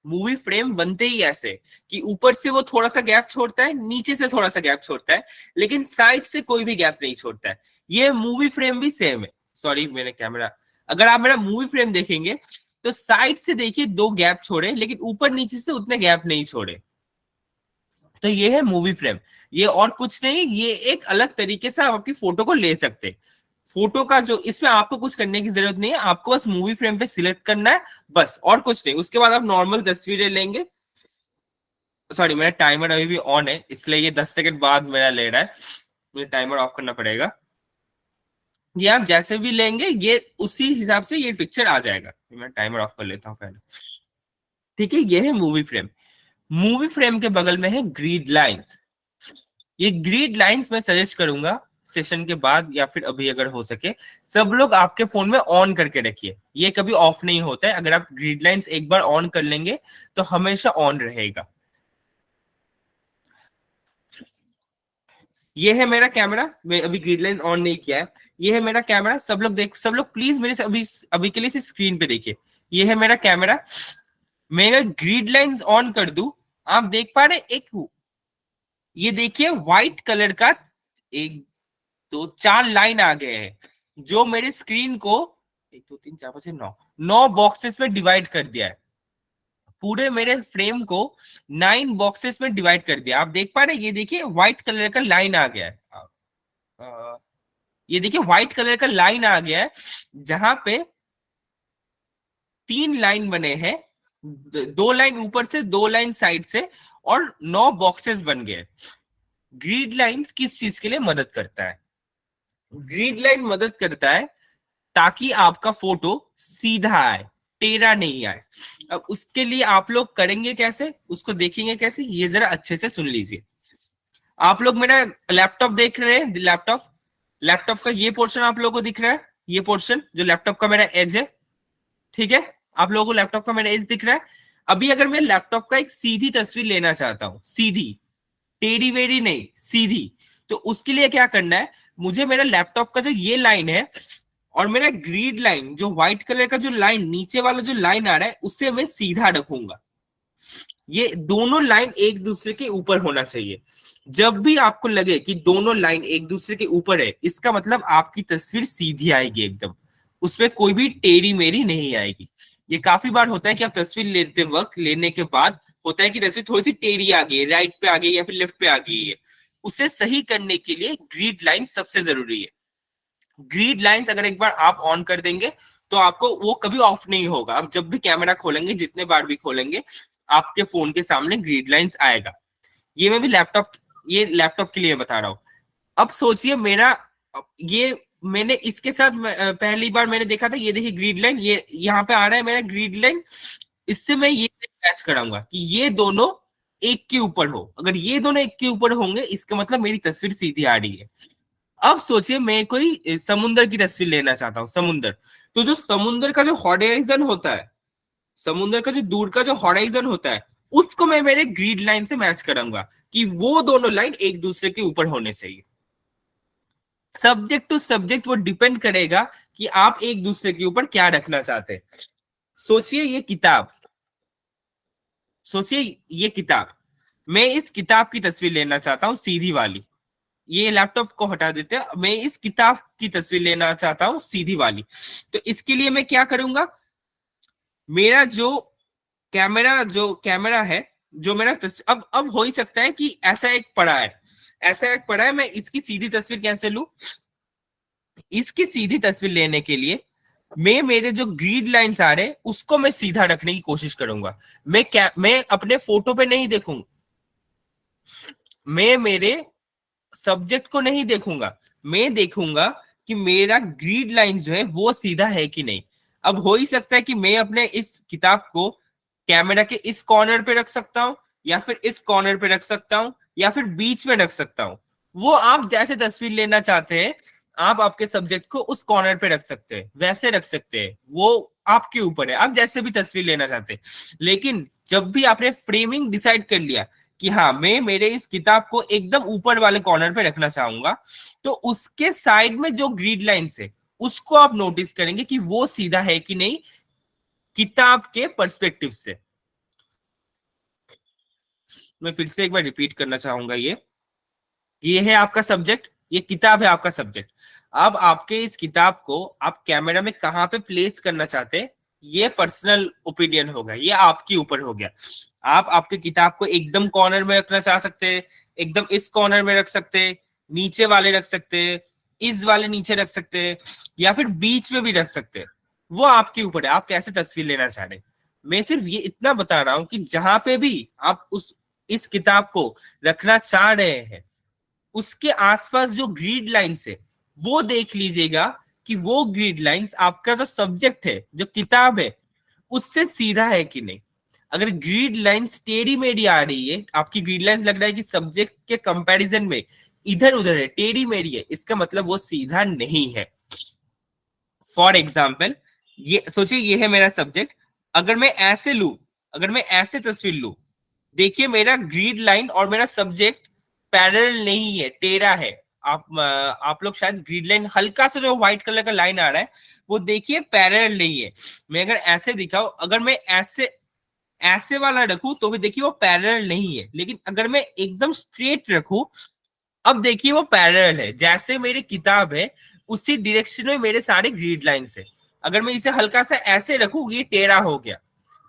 मूवी फ्रेम बनते ही ऐसे कि ऊपर से वो थोड़ा सा गैप छोड़ता है, नीचे से थोड़ा सा गैप छोड़ता है, लेकिन साइड से कोई भी गैप नहीं छोड़ता है। ये मूवी फ्रेम भी सेम है। सॉरी मेरे कैमरा, अगर आप मेरा मूवी फ्रेम देखेंगे तो साइड से देखिए 2 गैप छोड़े, लेकिन ऊपर नीचे से उतने गैप नहीं छोड़े। तो ये है मूवी फ्रेम। ये और कुछ नहीं, ये एक अलग तरीके से आप आपकी फोटो को ले सकते हैं। फोटो का जो, इसमें आपको कुछ करने की जरूरत नहीं है, आपको बस मूवी फ्रेम पे सिलेक्ट करना है बस, और कुछ नहीं। उसके बाद आप नॉर्मल तस्वीरें लेंगे। सॉरी मेरा टाइमर अभी भी ऑन है इसलिए ये 10 सेकंड बाद मेरा ले रहा है, मुझे टाइमर ऑफ करना पड़ेगा। ये आप जैसे भी लेंगे ये उसी हिसाब से ये पिक्चर आ जाएगा। मैं टाइमर ऑफ कर लेता हूँ पहले, ठीक है। ये है मूवी फ्रेम। मूवी फ्रेम के बगल में है ग्रिड लाइंस। ये ग्रिड लाइंस मैं सजेस्ट करूंगा सेशन के बाद या फिर अभी अगर हो सके सब लोग आपके फोन में ऑन करके रखिए, ये कभी ऑफ नहीं होता है। अगर आप ग्रिड लाइंस एक बार ऑन कर लेंगे तो हमेशा ऑन रहेगा। ये है मेरा कैमरा, मैं अभी ग्रिड लाइन ऑन नहीं किया है। ये है मेरा कैमरा, सब लोग प्लीज मेरे से अभी के लिए सिर्फ स्क्रीन पे देखिए। ये है मेरा कैमरा। मैं अगर ग्रिड लाइंस ऑन कर दूं, आप देख पा रहे एक, ये देखिए व्हाइट कलर का 1 2 4 लाइन आ गए हैं जो मेरे स्क्रीन को 1 2 3 4 5 6 9 बॉक्सेस में डिवाइड कर दिया है। पूरे मेरे फ्रेम को 9 बॉक्सेस में डिवाइड कर दिया। आप देख पा रहे हैं, ये देखिए व्हाइट कलर का लाइन आ गया है। ये देखिए व्हाइट कलर का लाइन आ गया है जहां पे 3 लाइन बने हैं, 2 लाइन ऊपर से 2 लाइन साइड से और 9 बॉक्सेस बन गए। ग्रिड लाइंस किस चीज के लिए मदद करता है? ग्रिड लाइन मदद करता है ताकि आपका फोटो सीधा आए, टेढ़ा नहीं आए। अब उसके लिए आप लोग करेंगे कैसे, उसको देखेंगे कैसे, ये जरा अच्छे से सुन लीजिए। आप लोग मेरा लैपटॉप देख रहे हैं, लैपटॉप का ये पोर्शन आप लोगों को दिख रहा है, ये पोर्शन जो लैपटॉप का मेरा एज है, ठीक है। आप लोगों को लैपटॉप का मेरा एज दिख रहा है। अभी अगर मैं लैपटॉप का एक सीधी तस्वीर लेना चाहता हूं, सीधी, टेढ़ी वेढ़ी नहीं, सीधी, तो उसके लिए क्या करना है, मुझे मेरा लैपटॉप का जो ये लाइन है और मेरा ग्रिड लाइन जो व्हाइट कलर का जो लाइन नीचे वाला जो लाइन आ रहा है उससे मैं सीधा रखूंगा। ये दोनों लाइन एक दूसरे के ऊपर होना चाहिए। जब भी आपको लगे कि दोनों लाइन एक दूसरे के ऊपर है, इसका मतलब आपकी तस्वीर सीधी आएगी एकदम, उसमें कोई भी टेढ़ी मेढ़ी नहीं आएगी। ये काफी बार होता है कि आप तस्वीर लेते वक्त, लेने के बाद होता है कि तस्वीर थोड़ी सी टेढ़ी आ गई, राइट पे आ गई या फिर लेफ्ट पे आ गई है। उसे सही करने के लिए ग्रिड लाइन सबसे जरूरी है। ग्रिड लाइंस अगर एक बार आप ऑन कर देंगे तो आपको वो कभी ऑफ नहीं होगा। आप जब भी कैमरा खोलेंगे, जितने बार भी खोलेंगे, आपके फोन के सामने ग्रिड लाइंस आएगा। ये मैं भी ये लैपटॉप के लिए बता रहा हूँ। अब सोचिए मेरा ये मैंने इसके साथ पहली बार मैंने देखा था, ये देखिए ग्रिड लाइन, ये यहाँ पे आ रहा है मेरा ग्रिड लाइन। इससे मैं ये मैच कराऊंगा कि ये दोनों एक के ऊपर हो। अगर ये दोनों एक के ऊपर होंगे इसका मतलब मेरी तस्वीर सीधी आ रही है। अब सोचिए मैं कोई समुंदर की तस्वीर लेना चाहता हूँ, समुंदर। तो जो समुंदर का जो हॉराइजन होता है, समुंदर का जो दूर का जो हॉराइजन होता है, उसको मैं मेरे ग्रिड लाइन से मैच कराऊंगा कि वो दोनों लाइन एक दूसरे के ऊपर होने चाहिए। सब्जेक्ट टू सब्जेक्ट वो डिपेंड करेगा कि आप एक दूसरे के ऊपर क्या रखना चाहते हैं। सोचिए ये किताब, सोचिए ये किताब, मैं इस किताब की तस्वीर लेना चाहता हूं सीधी वाली। ये लैपटॉप को हटा देते हैं, मैं इस किताब की तस्वीर लेना चाहता हूं सीधी वाली। तो इसके लिए मैं क्या करूंगा, मेरा जो कैमरा है, जो मेरा अब हो ही सकता है कि ऐसा एक पड़ा है, मैं इसकी सीधी तस्वीर कैसे लूं। इसकी सीधी तस्वीर लेने के लिए मैं मेरे जो ग्रिड लाइंस आ रहे हैं उसको मैं सीधा रखने की कोशिश करूंगा। मैं अपने फोटो पे नहीं देखूंगा, मैं मेरे सब्जेक्ट को नहीं देखूंगा, मैं देखूंगा कि मेरा ग्रिड लाइन जो है वो सीधा है कि नहीं। अब हो ही सकता है कि मैं अपने इस किताब को कैमरा के इस कॉर्नर पे रख सकता हूं, या फिर इस कॉर्नर पे रख सकता हूं, या फिर बीच में रख सकता हूं। वो आप जैसे तस्वीर लेना चाहते हैं, आप आपके सब्जेक्ट को उस कॉर्नर पे रख सकते हैं, वैसे रख सकते हैं, वो आपके ऊपर है, आप जैसे भी तस्वीर लेना चाहते हैं। लेकिन जब भी आपने फ्रेमिंग डिसाइड कर लिया कि हाँ मैं मेरे इस किताब को एकदम ऊपर वाले कॉर्नर पे रखना चाहूंगा, तो उसके साइड में जो ग्रिड लाइंस है उसको आप नोटिस करेंगे कि वो सीधा है कि नहीं किताब के पर्सपेक्टिव से। मैं फिर से एक बार रिपीट करना चाहूंगा, ये है आपका सब्जेक्ट, ये किताब है आपका सब्जेक्ट। अब आपके इस किताब को आप कैमरा में कहां पे प्लेस करना चाहते हैं, ये पर्सनल ओपिनियन होगा, ये आपके ऊपर हो गया। आप आपके किताब को एकदम कॉर्नर में रखना चाह सकते हैं, एकदम इस कॉर्नर में रख सकते हैं, नीचे वाले रख सकते हैं, इस वाले नीचे रख सकते हैं, या फिर बीच में भी रख सकते हैं। वो आपके ऊपर है, आप कैसे तस्वीर लेना चाह रहे हैं। मैं सिर्फ ये इतना बता रहा हूं कि जहां पे भी आप इस किताब को रखना चाह रहे हैं, उसके आसपास जो ग्रिड लाइंस है वो देख लीजिएगा कि वो ग्रिड लाइंस आपका जो सब्जेक्ट है, जो किताब है, उससे सीधा है कि नहीं। अगर ग्रिड लाइंस टेढ़ी मेढ़ी आ रही है, आपकी ग्रिड लाइंस लग रहा है कि सब्जेक्ट के कंपैरिजन में इधर उधर है, टेढ़ी मेढ़ी है, इसका मतलब वो सीधा नहीं है। फॉर एग्जाम्पल, ये सोचिए ये है मेरा सब्जेक्ट, अगर मैं ऐसे लू, अगर मैं ऐसे तस्वीर लू, देखिए मेरा ग्रिड लाइन और मेरा सब्जेक्ट पैरेलल नहीं है, टेढ़ा है। आप लोग शायद ग्रिड लाइन, हल्का सा जो व्हाइट कलर का लाइन आ रहा है वो देखिए पैरेलल नहीं है। मैं अगर ऐसे दिखाऊं, अगर मैं ऐसे वाला रखूं तो भी देखिए वो पैरेलल नहीं है। लेकिन अगर मैं एकदम स्ट्रेट रखूं, अब देखिए वो पैरेलल है। जैसे मेरी किताब है उसी डायरेक्शन में मेरे सारे ग्रिड लाइंस है। अगर मैं इसे हल्का सा ऐसे रखूं, ये टेढ़ा हो गया।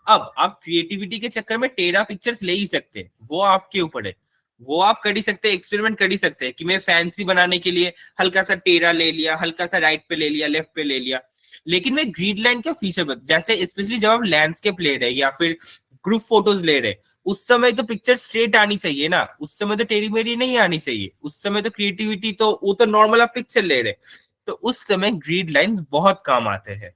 अब आप क्रिएटिविटी के चक्कर में टेढ़ा पिक्चर्स ले ही सकते हैं, वो आपके ऊपर है, वो आप कर ही सकते हैं, एक्सपेरिमेंट कर ही सकते हैं कि मैं फैंसी बनाने के लिए हल्का सा टेढ़ा ले लिया, हल्का सा राइट पे ले लिया, लेफ्ट पे ले लिया। लेकिन मैं ग्रिड लाइन का फीचर जैसे स्पेशली जब आप लैंडस्केप ले रहे या फिर ग्रुप फोटोज ले रहे, उस समय तो पिक्चर स्ट्रेट आनी चाहिए ना, उस समय तो टेढ़ी मेढ़ी नहीं आनी चाहिए। उस समय तो क्रिएटिविटी तो वो तो नॉर्मल आप पिक्चर ले रहे, तो उस समय ग्रिड लाइंस बहुत काम आते हैं।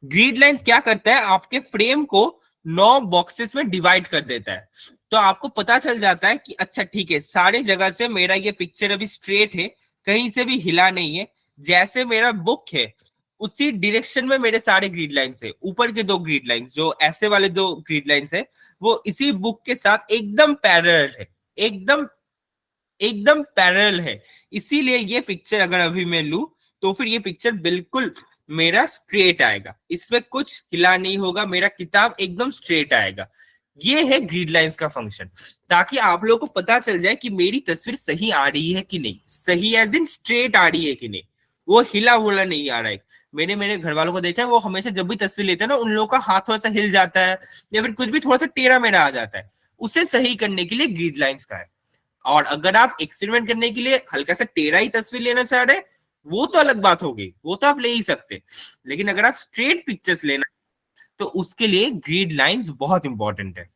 ग्रिड लाइंस क्या करता है, आपके फ्रेम को 9 बॉक्सेस में डिवाइड कर देता है। तो आपको पता चल जाता है कि अच्छा ठीक है, सारे जगह से मेरा ये पिक्चर अभी स्ट्रेट है, कहीं से भी हिला नहीं है। जैसे मेरा बुक है उसी डायरेक्शन में मेरे सारे ग्रिड लाइंस है। ऊपर के 2 ग्रिड लाइंस, जो ऐसे वाले 2 ग्रिड लाइंस है, वो इसी बुक के साथ एकदम पैरेलल है, एकदम पैरेलल है। इसीलिए ये पिक्चर अगर अभी मैं लूं तो फिर ये पिक्चर बिल्कुल मेरा स्ट्रेट आएगा, इसमें कुछ हिला नहीं होगा, मेरा किताब एकदम स्ट्रेट आएगा। ये है ग्रिड लाइंस का फंक्शन, ताकि आप लोगों को पता चल जाए कि मेरी तस्वीर सही आ रही है कि नहीं, सही एज इन स्ट्रेट आ रही है कि नहीं, वो हिला हुला नहीं आ रहा है। मैंने मेरे घर वालों को देखा है, वो हमेशा जब भी तस्वीर लेते हैं ना, उन लोगों का हाथ थोड़ा सा हिल जाता है या फिर कुछ भी थोड़ा सा टेढ़ा मेढ़ा आ जाता है, उसे सही करने के लिए ग्रिड लाइंस का है। और अगर आप एक्सपेरिमेंट करने के लिए हल्का सा टेढ़ा ही तस्वीर लेना चाह रहे, वो तो अलग बात होगी, वो तो आप ले ही सकते। लेकिन अगर आप स्ट्रेट पिक्चर्स लेना तो उसके लिए ग्रिड लाइंस बहुत इंपॉर्टेंट है।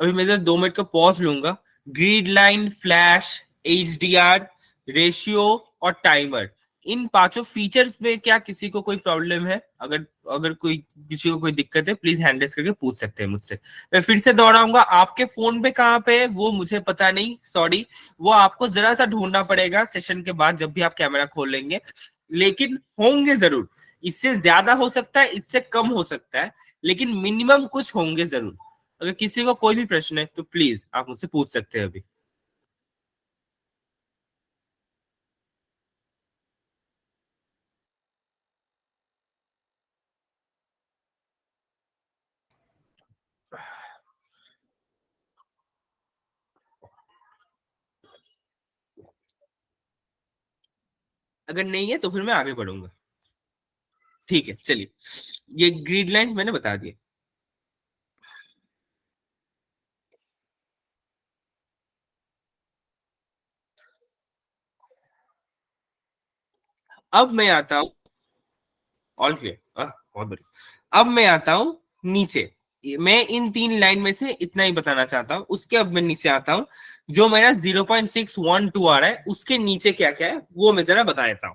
अभी मैं 2 मिनट का पॉज लूंगा। Grid line, flash, HDR, ratio और टाइमर, इन 5 फीचर्स में क्या किसी को कोई प्रॉब्लम है? अगर अगर कोई किसी को कोई दिक्कत है प्लीज हैंड रेज करके पूछ सकते हैं मुझसे। मैं फिर से दोहराऊंगा, आपके फोन पे कहाँ पे है वो मुझे पता नहीं, सॉरी, वो आपको जरा सा ढूंढना पड़ेगा सेशन के बाद जब भी आप कैमरा खोल लेंगे, लेकिन होंगे जरूर। इससे ज्यादा हो सकता है, इससे कम हो सकता है, लेकिन मिनिमम कुछ होंगे जरूर। अगर किसी को कोई भी प्रश्न है तो प्लीज आप मुझसे पूछ सकते हैं अभी। अगर नहीं है तो फिर मैं आगे बढ़ूंगा। ठीक है, चलिए, ये ग्रिड लाइंस मैंने बता दिए। अब मैं आता हूं, ऑल क्लियर, बहुत बढ़िया। अब मैं आता हूं नीचे। मैं इन 3 लाइन में से इतना ही बताना चाहता हूं, उसके अब मैं नीचे आता हूं। जो मेरा 0.612 आ रहा है उसके नीचे क्या क्या है वो मैं जरा बता देता हूं।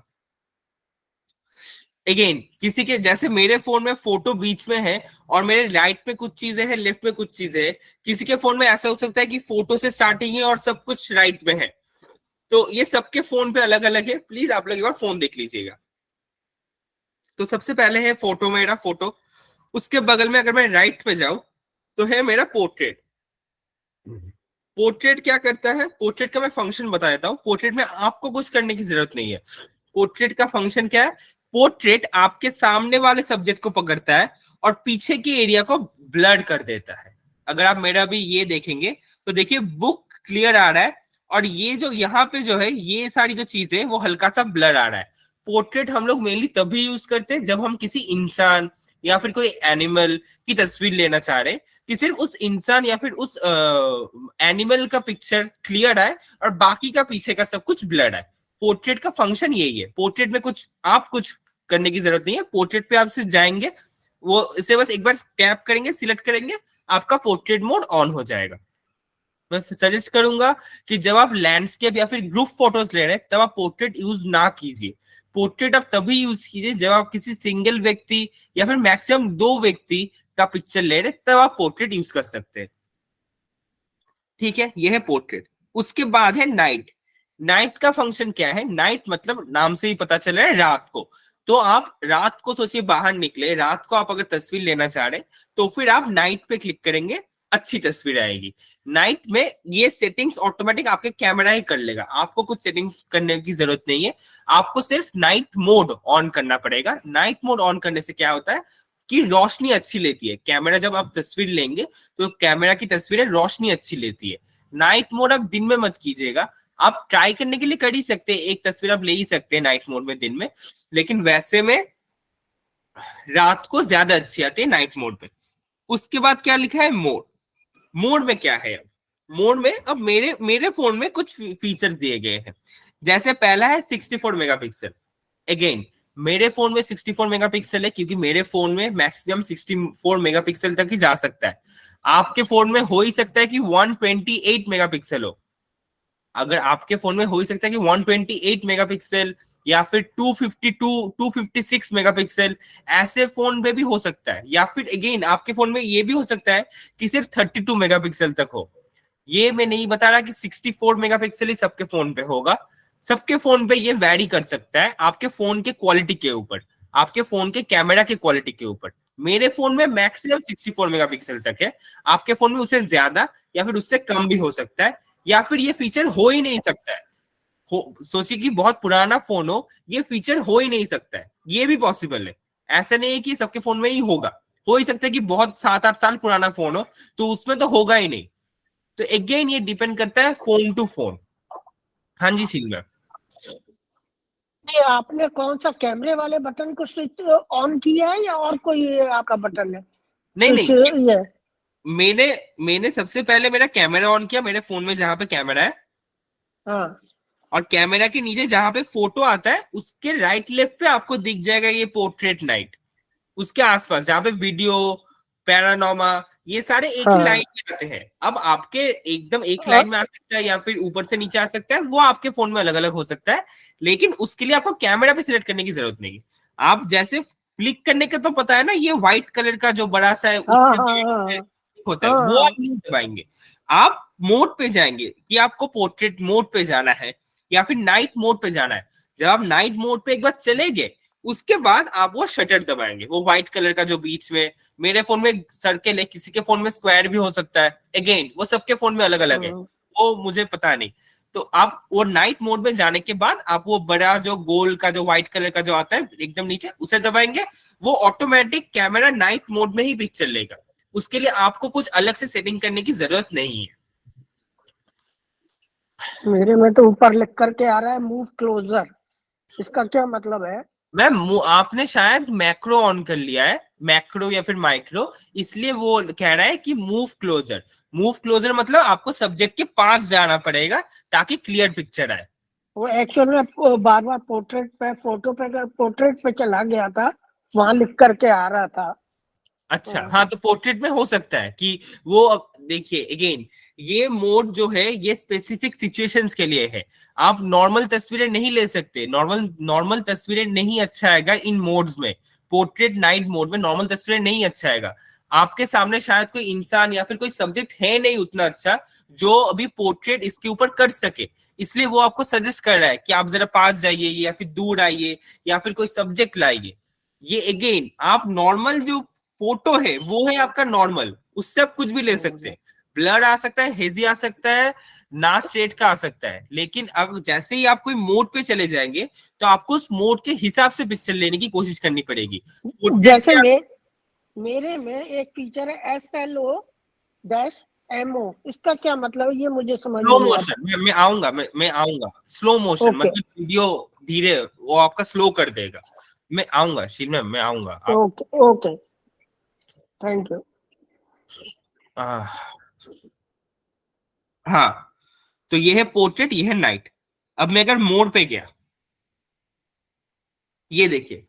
अगेन, किसी के जैसे मेरे फोन में फोटो बीच में है और मेरे राइट पे कुछ चीजें हैं, लेफ्ट में कुछ चीजें हैं। किसी के फोन में ऐसा हो सकता है कि फोटो से स्टार्टिंग है और सब कुछ राइट में है। तो ये सबके फोन पे अलग अलग है, प्लीज आप लोग एक बार फोन देख लीजिएगा। तो सबसे पहले है फोटो, मेरा फोटो। उसके बगल में अगर मैं राइट पे जाऊं तो है मेरा पोर्ट्रेट। पोर्ट्रेट क्या करता है? पोर्ट्रेट का मैं फंक्शन बता देता हूँ। पोर्ट्रेट में आपको कुछ करने की जरूरत नहीं है। पोर्ट्रेट का फंक्शन क्या है? पोर्ट्रेट आपके सामने वाले सब्जेक्ट को पकड़ता है और पीछे की एरिया को ब्लर कर देता है। अगर आप मेरा भी ये देखेंगे तो देखिए बुक क्लियर आ रहा है और ये जो यहाँ पे जो है ये सारी जो चीजें वो हल्का सा ब्लर आ रहा है। पोर्ट्रेट हम लोग मेनली तभी यूज करते हैं जब हम किसी इंसान या फिर कोई एनिमल की तस्वीर लेना चाह रहे हैं कि सिर्फ उस इंसान या फिर उस एनिमल का पिक्चर क्लियर आए और बाकी का पीछे का सब कुछ ब्लर आए। पोर्ट्रेट का फंक्शन यही है। पोर्ट्रेट में कुछ करने की जरूरत नहीं है। पोर्ट्रेट पे आप सिर्फ जाएंगे, वो इसे बस एक बार टैप करेंगे, सिलेक्ट करेंगे, आपका पोर्ट्रेट मोड ऑन हो जाएगा। मैं सजेस्ट करूंगा कि जब आप लैंडस्केप या फिर ग्रुप फोटोज ले रहे हैं तब आप पोर्ट्रेट यूज ना कीजिए। पोर्ट्रेट आप तभी यूज कीजिए जब आप किसी सिंगल व्यक्ति या फिर मैक्सिमम 2 व्यक्ति का पिक्चर ले रहे, तब आप पोर्ट्रेट यूज कर सकते हैं। ठीक है, यह है पोर्ट्रेट। उसके बाद है नाइट। नाइट का फंक्शन क्या है? नाइट मतलब नाम से ही पता चल रहा है रात को। तो आप रात को सोचिए बाहर निकले, रात को आप अगर तस्वीर लेना चाह रहे तो फिर आप नाइट पे क्लिक करेंगे, अच्छी तस्वीर आएगी। नाइट में ये सेटिंग्स ऑटोमेटिक आपके कैमरा ही कर लेगा, आपको कुछ सेटिंग्स करने की जरूरत नहीं है। आपको सिर्फ नाइट मोड ऑन करना पड़ेगा। नाइट मोड ऑन करने से क्या होता है कि रोशनी अच्छी लेती है कैमरा। जब आप तस्वीर लेंगे तो कैमरा की तस्वीरें रोशनी अच्छी लेती है। नाइट मोड आप दिन में मत कीजिएगा। आप ट्राई करने के लिए कर ही सकते हैं, एक तस्वीर आप ले ही सकते हैं नाइट मोड में दिन में, लेकिन वैसे में रात को ज्यादा अच्छी आती है नाइट मोड पे। उसके बाद क्या लिखा है? मोड। मोड में क्या है? अब मोड में अब मेरे फोन में कुछ फीचर दिए गए हैं। जैसे पहला है 64 मेगापिक्सल। अगेन, मेरे फोन में 64 मेगापिक्सल है क्योंकि मेरे फोन में मैक्सिमम 64 मेगापिक्सल तक ही जा सकता है। आपके फोन में हो ही सकता है कि 128 मेगापिक्सल हो। अगर आपके फोन में हो ही सकता है कि 128 मेगापिक्सल या फिर 256 मेगापिक्सल, ऐसे फोन में भी हो सकता है। या फिर अगेन आपके फोन में ये भी हो सकता है कि सिर्फ 32 मेगापिक्सल तक हो। ये मैं नहीं बता रहा कि 64 मेगापिक्सल ही सबके फोन पे होगा। सबके फोन पे ये वैरी कर सकता है आपके फोन के क्वालिटी के ऊपर, आपके फोन के कैमरा के क्वालिटी के ऊपर। मेरे फोन में मैक्सिमम 64 मेगापिक्सल तक है, आपके फोन में उससे ज्यादा या फिर उससे कम भी हो सकता है, या फिर ये फीचर हो ही नहीं सकता है। सोचिए कि बहुत पुराना फोन हो, ये फीचर हो ही नहीं सकता है। ये भी पॉसिबल है, ऐसा नहीं है कि सबके फोन में ही होगा। हो ही सकता है कि बहुत 7-8 साल पुराना फोन हो तो उसमें तो होगा ही नहीं। तो अगेन ये डिपेंड करता है फोन टू फोन। हाँ जी शील मैम। ये आपने कौन सा कैमरे वाले बटन को स्विच ऑन किया है या और कोई आपका बटन है? नहीं स्विच ये मैंने सबसे पहले मेरा कैमरा ऑन किया मेरे फोन में जहां पे कैमरा है। हाँ और कैमरा के नीचे जहां पे फोटो आता है उसके राइट लेफ्ट पे आपको दिख जाएगा ये पोर्ट्रेट नाइट। उसके आसपास जहां पे वीडियो, पैरानोमा, ये सारे एक ही हाँ लाइन में आते हैं। अब आपके एकदम एक और लाइन में आ सकता है या फिर ऊपर से नीचे आ सकता है, वो आपके फोन में अलग अलग हो सकता है। लेकिन उसके लिए आपको कैमरा पे सिलेक्ट करने की जरूरत नहीं है। आप जैसे क्लिक करने का तो पता है ना, ये व्हाइट कलर का जो बड़ा सा है हाँ उसके हाँ जो हाँ होता है हाँ वो हाँ आप नहीं दबाएंगे। आप मोड पे जाएंगे कि आपको पोर्ट्रेट मोड पे जाना है या फिर नाइट मोड पे जाना है। जब आप नाइट मोड पे एक बार चले गए उसके बाद आप वो शटर दबाएंगे, वो व्हाइट कलर का जो बीच में, मेरे फोन में सर्कल है, किसी के फोन में स्क्वायर भी हो सकता है, अगेन वो सबके फोन में अलग अलग है, वो मुझे पता नहीं। तो आप वो नाइट मोड में जाने के बाद आप वो बड़ा जो गोल का जो व्हाइट कलर का जो आता है एकदम नीचे उसे दबाएंगे, वो ऑटोमेटिक कैमरा नाइट मोड में ही पिक्चर लेगा। उसके लिए आपको कुछ अलग से सेटिंग करने की जरूरत नहीं है। मेरे में तो ऊपर लिख करके आ रहा है मूव क्लोजर, इसका क्या मतलब है? मैम आपने शायद मैक्रो ऑन कर लिया है, मैक्रो या फिर माइक्रो, इसलिए वो कह रहा है कि मूव क्लोजर। मूव क्लोजर मतलब आपको सब्जेक्ट के पास जाना पड़ेगा ताकि क्लियर पिक्चर आए। वो एक्चुअल में बार बार पोर्ट्रेट पे, फोटो पे, पोर्ट्रेट पे चला गया था, वहां लिख करके आ रहा था। अच्छा हाँ, तो पोर्ट्रेट में हो सकता है कि वो, देखिए अगेन ये मोड जो है ये स्पेसिफिक सिचुएशंस के लिए है। आप नॉर्मल तस्वीरें नहीं ले सकते, नॉर्मल तस्वीरें नहीं अच्छा आएगा इन मोड्स में। पोर्ट्रेट नाइट मोड में नॉर्मल तस्वीरें नहीं अच्छा आएगा। आपके सामने शायद कोई इंसान या फिर कोई सब्जेक्ट है नहीं उतना अच्छा जो अभी पोर्ट्रेट इसके ऊपर कर सके, इसलिए वो आपको सजेस्ट कर रहा है कि आप जरा पास जाइए या फिर दूर आइए या फिर कोई सब्जेक्ट लाइए। ये अगेन आप नॉर्मल जो फोटो है वो है आपका नॉर्मल, उससे आप कुछ भी ले सकते हैं। ब्लर आ सकता है, हेजी आ सकता है, ना स्ट्रेट का आ सकता है, लेकिन अब जैसे ही आप कोई मोड पे चले जाएंगे तो आपको उस मोड के हिसाब से पिक्चर लेने की कोशिश करनी पड़ेगी। जैसे मेरे में एक फीचर है SLO-MO, इसका क्या मतलब है ये मुझे समझ स्लो नहीं मोशन, मैं आऊंगा, मैं आऊंगा। स्लो मोशन ओके मतलब वीडियो धीरे, वो आपका स्लो कर देगा। मैं आऊंगा शील मैम, मैं आऊंगा। Okay okay, thank you. हाँ, तो ये है पोर्ट्रेट, ये है नाइट। अब मैं अगर मोड पे गया, ये देखिए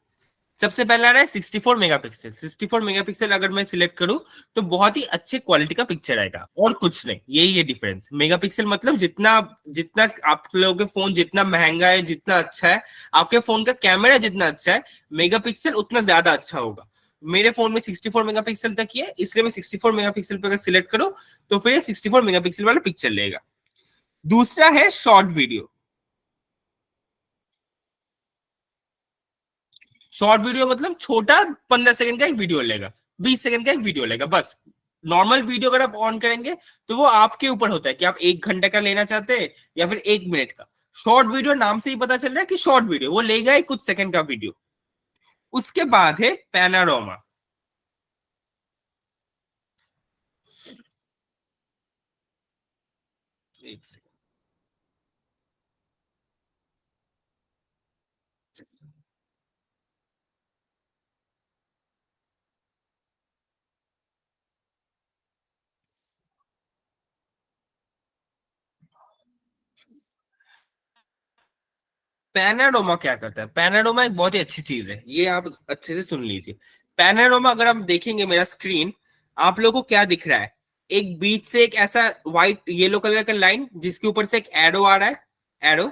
सबसे पहला आ रहा है 64 मेगापिक्सल। 64 मेगापिक्सल अगर मैं सिलेक्ट करूं तो बहुत ही अच्छे क्वालिटी का पिक्चर आएगा, और कुछ नहीं, यही है डिफरेंस। मेगापिक्सल मतलब जितना जितना आप लोगों के फोन जितना महंगा है, जितना अच्छा है, आपके फोन का कैमरा जितना अच्छा है, मेगापिक्सल उतना ज्यादा अच्छा होगा। मेरे फोन में 64 मेगापिक्सल तक ही है, इसलिए मैं 64 मेगापिक्सल पे अगर सिलेक्ट करूं तो फिर 64 मेगापिक्सल वाला पिक्चर लेगा। दूसरा है शॉर्ट वीडियो। शॉर्ट वीडियो मतलब छोटा, 15 सेकंड का एक वीडियो लेगा, 20 सेकंड का एक वीडियो लेगा बस। नॉर्मल वीडियो अगर आप ऑन करेंगे तो वो आपके ऊपर होता है कि आप 1 घंटे का लेना चाहते हैं या फिर 1 मिनट का। शॉर्ट वीडियो नाम से ही पता चल रहा है कि शॉर्ट वीडियो, वो लेगा ही कुछ सेकंड का वीडियो। उसके बाद है पैनारोमा। एक सेकंड, पैनारोमा क्या करता है? पैनारोमा एक बहुत ही अच्छी चीज है, ये आप अच्छे से सुन लीजिए। पैनारोमा अगर आप देखेंगे मेरा स्क्रीन, आप लोगों को क्या दिख रहा है? एक बीच से एक ऐसा व्हाइट येलो कलर का लाइन जिसके ऊपर से एक एरो आ रहा है, एरो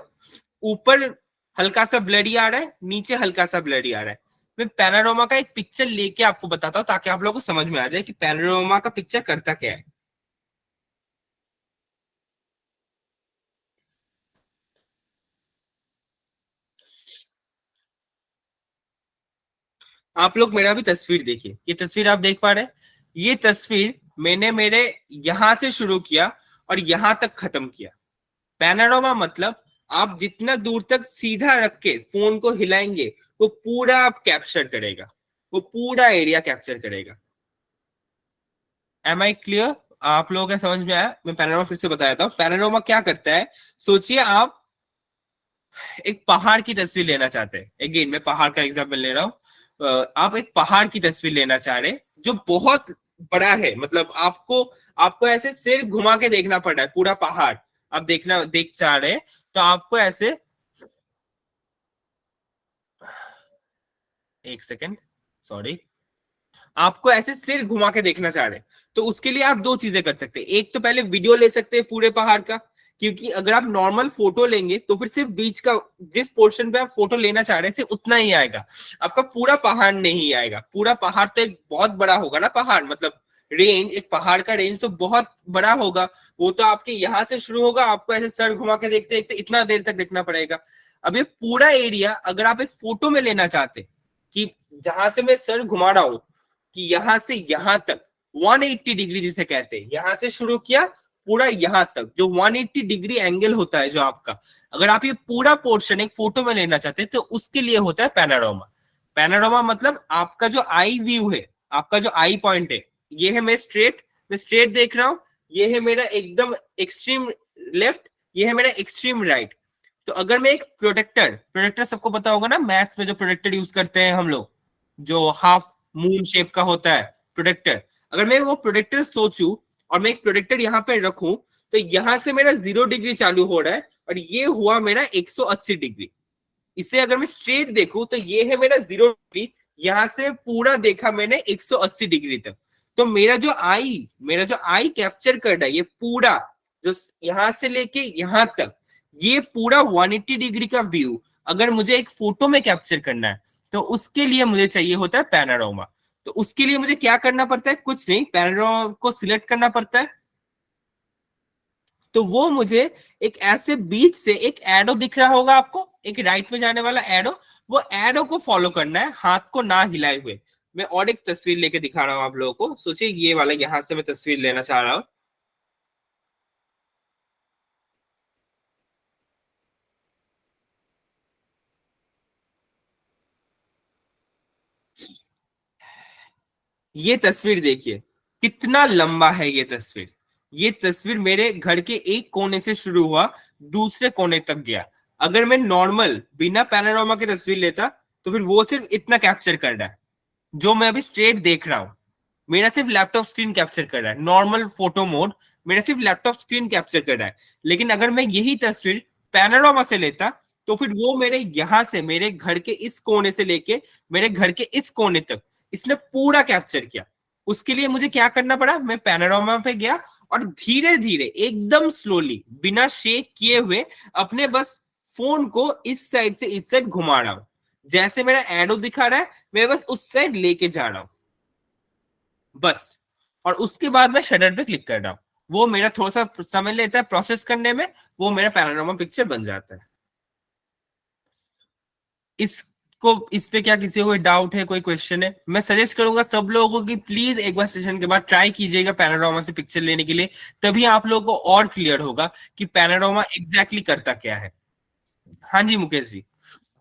ऊपर हल्का सा ब्लडी आ रहा है, नीचे हल्का सा ब्लडी आ रहा है। मैं पैनारोमा का एक पिक्चर लेके आपको बताता हूँ ताकि आप लोगों को समझ में आ जाए कि पैनारोमा का पिक्चर करता क्या है। आप लोग मेरा भी तस्वीर देखिए, ये तस्वीर आप देख पा रहे हैं? ये तस्वीर मैंने मेरे यहां से शुरू किया और यहां तक खत्म किया। पैनारोमा मतलब आप जितना दूर तक सीधा रख के फोन को हिलाएंगे वो पूरा आप कैप्चर करेगा, वो पूरा एरिया कैप्चर करेगा। Am I clear? आप लोगों को समझ में आया? मैं पैनारोमा फिर से बता देता हूँ। पैनारोमा क्या करता है, सोचिए आप एक पहाड़ की तस्वीर लेना चाहते हैं, अगेन मैं पहाड़ का एग्जाम्पल ले रहा हूँ। आप एक पहाड़ की तस्वीर लेना चाह रहे हैं जो बहुत बड़ा है, मतलब आपको आपको ऐसे सिर घुमा के देखना पड़ रहा है पूरा पहाड़। आप देख चाह रहे हैं, तो आपको ऐसे, एक सेकेंड, सॉरी, आपको ऐसे सिर घुमा के देखना चाह रहे हैं, तो उसके लिए आप दो चीजें कर सकते हैं। एक तो पहले वीडियो ले सकते हैं पूरे पहाड़ का, क्योंकि अगर आप नॉर्मल फोटो लेंगे तो फिर सिर्फ बीच का जिस पोर्शन पे आप फोटो लेना चाह रहे हैं सिर्फ उतना ही आएगा, आपका पूरा पहाड़ नहीं आएगा। पूरा पहाड़ तो एक बहुत बड़ा होगा ना, पहाड़ मतलब रेंज, एक पहाड़ का रेंज तो बहुत बड़ा होगा। वो तो आपके यहाँ से शुरू होगा, आपको ऐसे सर घुमा के देखते देखते इतना देर तक देखना पड़ेगा। अब ये पूरा एरिया अगर आप एक फोटो में लेना चाहते कि जहां से मैं सर घुमा रहा हूं कि यहां से यहां तक 180 डिग्री जिसे कहते हैं, यहां से शुरू किया पूरा यहां तक जो 180 डिग्री एंगल होता है जो आपका, अगर आप ये पूरा पोर्शन एक फोटो में लेना चाहते हैं तो उसके लिए होता है पैनोरामा। पैनोरामा मतलब आपका जो आई व्यू है, आपका जो आई पॉइंट है, ये है मैं स्ट्रेट देख रहा हूं, ये है मेरा एकदम एक्सट्रीम लेफ्ट, ये है मेरा एक्सट्रीम राइट। तो अगर मैं एक प्रोटेक्टर सबको पता होगा ना, मैथ्स में जो प्रोटेक्टर यूज करते हैं हम लोग, जो हाफ मून शेप का होता है प्रोटेक्टर, अगर मैं वो प्रोटेक्टर सोचूं और मैं एक प्रोटेक्टर यहाँ पे रखूं तो यहाँ से मेरा 0 डिग्री चालू हो रहा है और ये हुआ मेरा 180 डिग्री। इसे अगर मैं स्ट्रेट देखूं तो ये है मेरा 0 डिग्री, यहां से पूरा देखा मैंने 180 डिग्री तक। तो मेरा जो आई कैप्चर कर रहा है ये पूरा, जो यहां से लेके यहां तक, ये पूरा 180 डिग्री का व्यू अगर मुझे एक फोटो में कैप्चर करना है तो उसके लिए मुझे चाहिए होता है पैनोरामा। तो उसके लिए मुझे क्या करना पड़ता है, कुछ नहीं, पैनोरामा को सिलेक्ट करना पड़ता है। तो वो मुझे एक ऐसे बीच से एक एरो दिख रहा होगा आपको, एक राइट में जाने वाला एरो, वो एरो को फॉलो करना है हाथ को ना हिलाए हुए। मैं और एक तस्वीर लेके दिखा रहा हूं आप लोगों को। सोचिए ये वाला, यहां से मैं तस्वीर लेना चाह रहा हूं, ये तस्वीर देखिए कितना लंबा है ये तस्वीर। ये तस्वीर मेरे घर के एक कोने से शुरू हुआ, दूसरे कोने तक गया। अगर मैं नॉर्मल बिना पैनोरामा की तस्वीर लेता तो फिर वो सिर्फ इतना कैप्चर कर रहा है जो मैं अभी स्ट्रेट देख रहा हूं, मेरा सिर्फ लैपटॉप स्क्रीन कैप्चर कर रहा है। नॉर्मल फोटो मोड मेरा सिर्फ लैपटॉप स्क्रीन कैप्चर कर रहा है। लेकिन अगर मैं यही तस्वीर पैनोरामा से लेता तो फिर वो मेरे यहां से, मेरे घर के इस कोने से लेके मेरे घर के इस कोने तक इसने पूरा कैप्चर किया। उसके लिए मुझे क्या करना पड़ा, मैं पैनोरामा पे गया और धीरे धीरे एकदम स्लोली बिना शेक किए हुए अपने बस फोन को इस साइड से इस साइड घुमा रहा हूं। जैसे मेरा एरो दिखा रहा है मैं बस उस साइड लेके जा रहा हूं बस, और उसके बाद मैं शटर पे क्लिक कर रहा हूं। वो मेरा थोड़ा सा समय लेता है प्रोसेस करने में, वो मेरा पैनोरामा पिक्चर बन जाता है। इस पे क्या किसी को कोई डाउट है, कोई क्वेश्चन है? मैं सजेस्ट करूंगा सब लोगों को कि प्लीज एक बार सेशन के बाद ट्राई कीजिएगा पैनोरामा से पिक्चर लेने के लिए, तभी आप लोगों को और क्लियर होगा कि पैनोरामा एग्जैक्टली करता क्या है। हाँ जी मुकेश जी।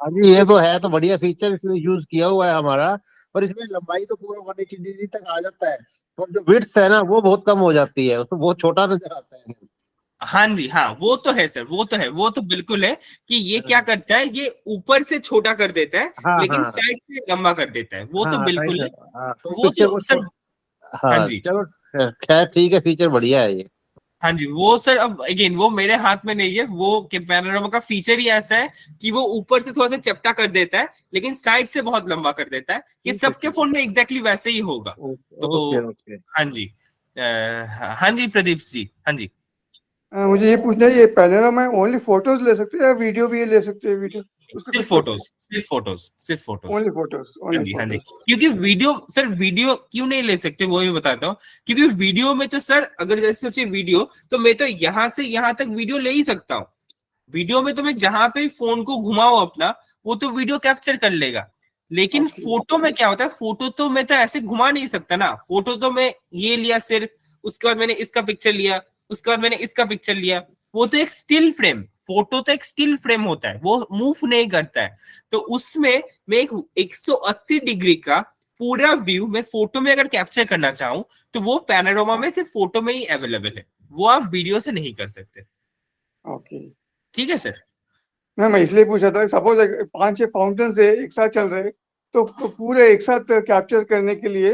हाँ जी, ये तो है, तो बढ़िया फीचर इसमें यूज किया हुआ है हमारा, पर इसमें लंबाई तो पूरा 180 डिग्री तक आ जाता है, पर जो विड्थ है ना वो बहुत कम हो जाती है, उसमें बहुत छोटा नजर आता है। हाँ जी, हाँ वो तो है सर, वो तो है, वो तो बिल्कुल है कि ये क्या करता है, ये ऊपर से छोटा कर देता है हाँ लेकिन हाँ साइड से लंबा कर देता है, वो तो हाँ बिल्कुल है। हाँ, तो वो पिक्चर तो को सर, हाँ हाँ जी, चलो खैर ठीक है, फीचर बढ़िया है ये। हाँ जी, वो सर अब अगेन वो मेरे हाथ में नहीं है, वो पैनोरामा का फीचर ही ऐसा है कि वो ऊपर से थोड़ा सा चपटा कर देता है लेकिन साइड से बहुत लंबा कर देता है। ये सबके फोन में एग्जैक्टली वैसे ही होगा। तो ओके ओके। हाँ जी, हाँ जी प्रदीप जी, हाँ जी। मुझे ये पूछना है, ये पैनोरामा ओनली फोटोज ले सकते हैं या वीडियो भी ले सकते हैं? वीडियो सिर्फ फोटोज। ओनली फोटोज, हाँ जी, हाँ जी, क्योंकि वीडियो सर, वीडियो क्यों नहीं ले सकते वो भी बताता हूँ। क्योंकि वीडियो में तो सर अगर जैसे सोचिए वीडियो, तो मैं तो यहाँ से यहाँ तक वीडियो ले ही सकता हूँ। वीडियो में तो मैं जहां पे फोन को घुमाऊं अपना, वो तो वीडियो कैप्चर कर लेगा। लेकिन फोटो में क्या होता है, फोटो तो मैं तो ऐसे घुमा नहीं सकता ना। फोटो तो मैं ये लिया सिर्फ, उसके बाद मैंने इसका पिक्चर लिया, उसके बाद मैंने इसका पिक्चर लिया, वो तो एक स्टिल फ्रेम, फोटो तो एक स्टिल फ्रेम होता है, वो मूव नहीं करता है। तो उसमें मैं एक 180 डिग्री का पूरा व्यू मैं फोटो में अगर कैप्चर करना चाहूं तो वो पैनोरामा में सिर्फ फोटो में ही अवेलेबल है, वो आप वीडियो से नहीं कर सकते। ओके, ठीक है सर। मैं इसलिए पूछा था, सपोज 5-6 फाउंटेन से एक साथ चल रहे तो पूरे एक साथ कैप्चर करने के लिए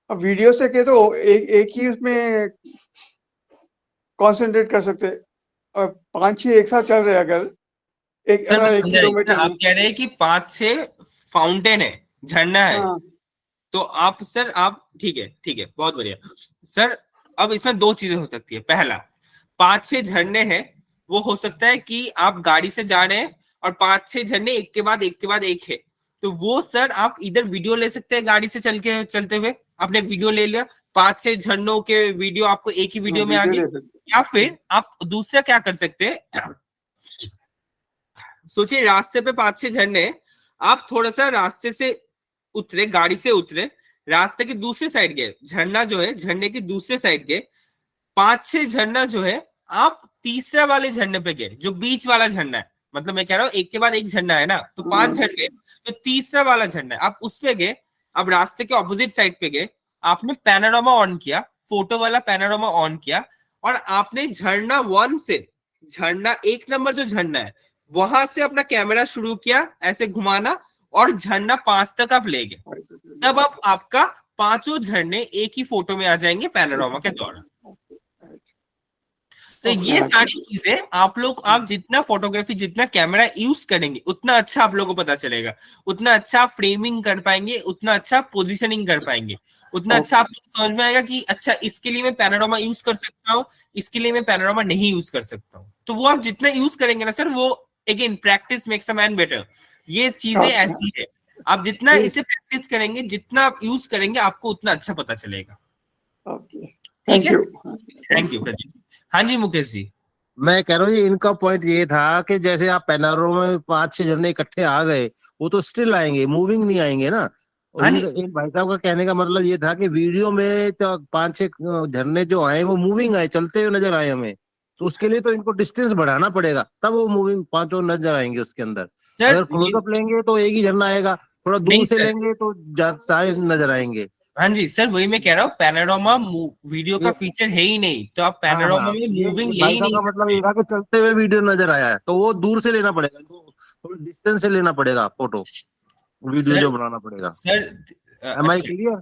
अब वीडियो से के तो एक ही उसमें कॉन्सेंट्रेट कर सकते, और 5-6 एक साथ चल रहे हैं अगर एक सर मैं 1 समझा नहीं, सर किलोमीटर आप कह रहे हैं कि 5-6 फाउंटेन है, झरना है, हाँ तो आप सर आप ठीक है बहुत बढ़िया सर। अब इसमें दो चीजें हो सकती है। पहला, 5-6 झरने हैं, वो हो सकता है कि आप गाड़ी से जा रहे हैं और 5-6 झरने एक के बाद एक है, तो वो सर आप इधर वीडियो ले सकते हैं गाड़ी से चलते हुए, आपने वीडियो ले लिया, 5-6 झरनों के वीडियो आपको एक ही वीडियो में आ वीडियो गई। ले सकते या फिर आप दूसरा क्या कर सकते हैं, सोचिए रास्ते पे 5-6 झरने हैं, आप थोड़ा सा रास्ते से उतरे, गाड़ी से उतरे, रास्ते की दूसरी साइड गए, झरना जो है झरने की दूसरे साइड गए, 5-6 झरना जो है आप तीसरा वाले झरने पे गए, जो बीच वाला झरना है, मतलब मैं कह रहा हूँ एक के बाद एक झरना है ना, तो 5 झरने, तो तीसरा वाला झरना है आप उस पे गए, आप रास्ते के ऑपोजिट साइड पे गए, आपने पैनोरामा ऑन किया, फोटो वाला पैनोरामा ऑन किया, और आपने झरना 1 से, झरना 1 नंबर जो झरना है वहां से अपना कैमरा शुरू किया ऐसे घुमाना, और झरना 5 तक आप ले गए, तब आप आपका 5 झरने एक ही फोटो में आ जाएंगे पैनोरामा के द्वारा। तो ये सारी चीजें आप जितना फोटोग्राफी, जितना कैमरा यूज करेंगे उतना अच्छा आप लोगों को पता चलेगा, उतना अच्छा फ्रेमिंग कर पाएंगे, उतना अच्छा पोजीशनिंग कर पाएंगे, उतना अच्छा आपको समझ में आएगा कि अच्छा इसके लिए मैं पैनोरामा यूज कर सकता हूँ, इसके लिए मैं पैनोरामा नहीं यूज कर सकता हूँ। तो वो आप जितना यूज करेंगे ना सर, वो again practice makes a man better, ये चीजें ऐसी है, आप जितना इसे प्रैक्टिस करेंगे, जितना आप यूज करेंगे, आपको उतना अच्छा पता चलेगा। ठीक है, थैंक यू प्रदीप। हाँ जी मुकेश जी। मैं कह रहा हूँ इनका पॉइंट ये था कि जैसे आप पैनोरामा में 5-6 झरने इकट्ठे आ गए, वो तो स्टिल आएंगे, मूविंग नहीं आएंगे ना। और इन भाई साहब का कहने का मतलब ये था कि वीडियो में तो 5-6 झरने जो आए वो मूविंग आए, चलते हुए नजर आए हमें, तो उसके लिए तो इनको डिस्टेंस बढ़ाना पड़ेगा, तब वो मूविंग 5 नजर आएंगे उसके अंदर। अगर क्लोजअप लेंगे तो एक ही झरना आएगा, थोड़ा दूर से लेंगे तो सारे नजर आएंगे। हाँ जी सर, वही मैं कह रहा हूँ, पैनोरामा वीडियो का फीचर है ही नहीं, तो आप पैनोरामा में मूविंग ले ही नहीं मतलब ये था कि चलते हुए वीडियो नजर आया है, तो वो दूर से लेना पड़ेगा, थोड़ा डिस्टेंस से लेना पड़ेगा फोटो, वीडियो जो बनाना पड़ेगा सर। M I clear?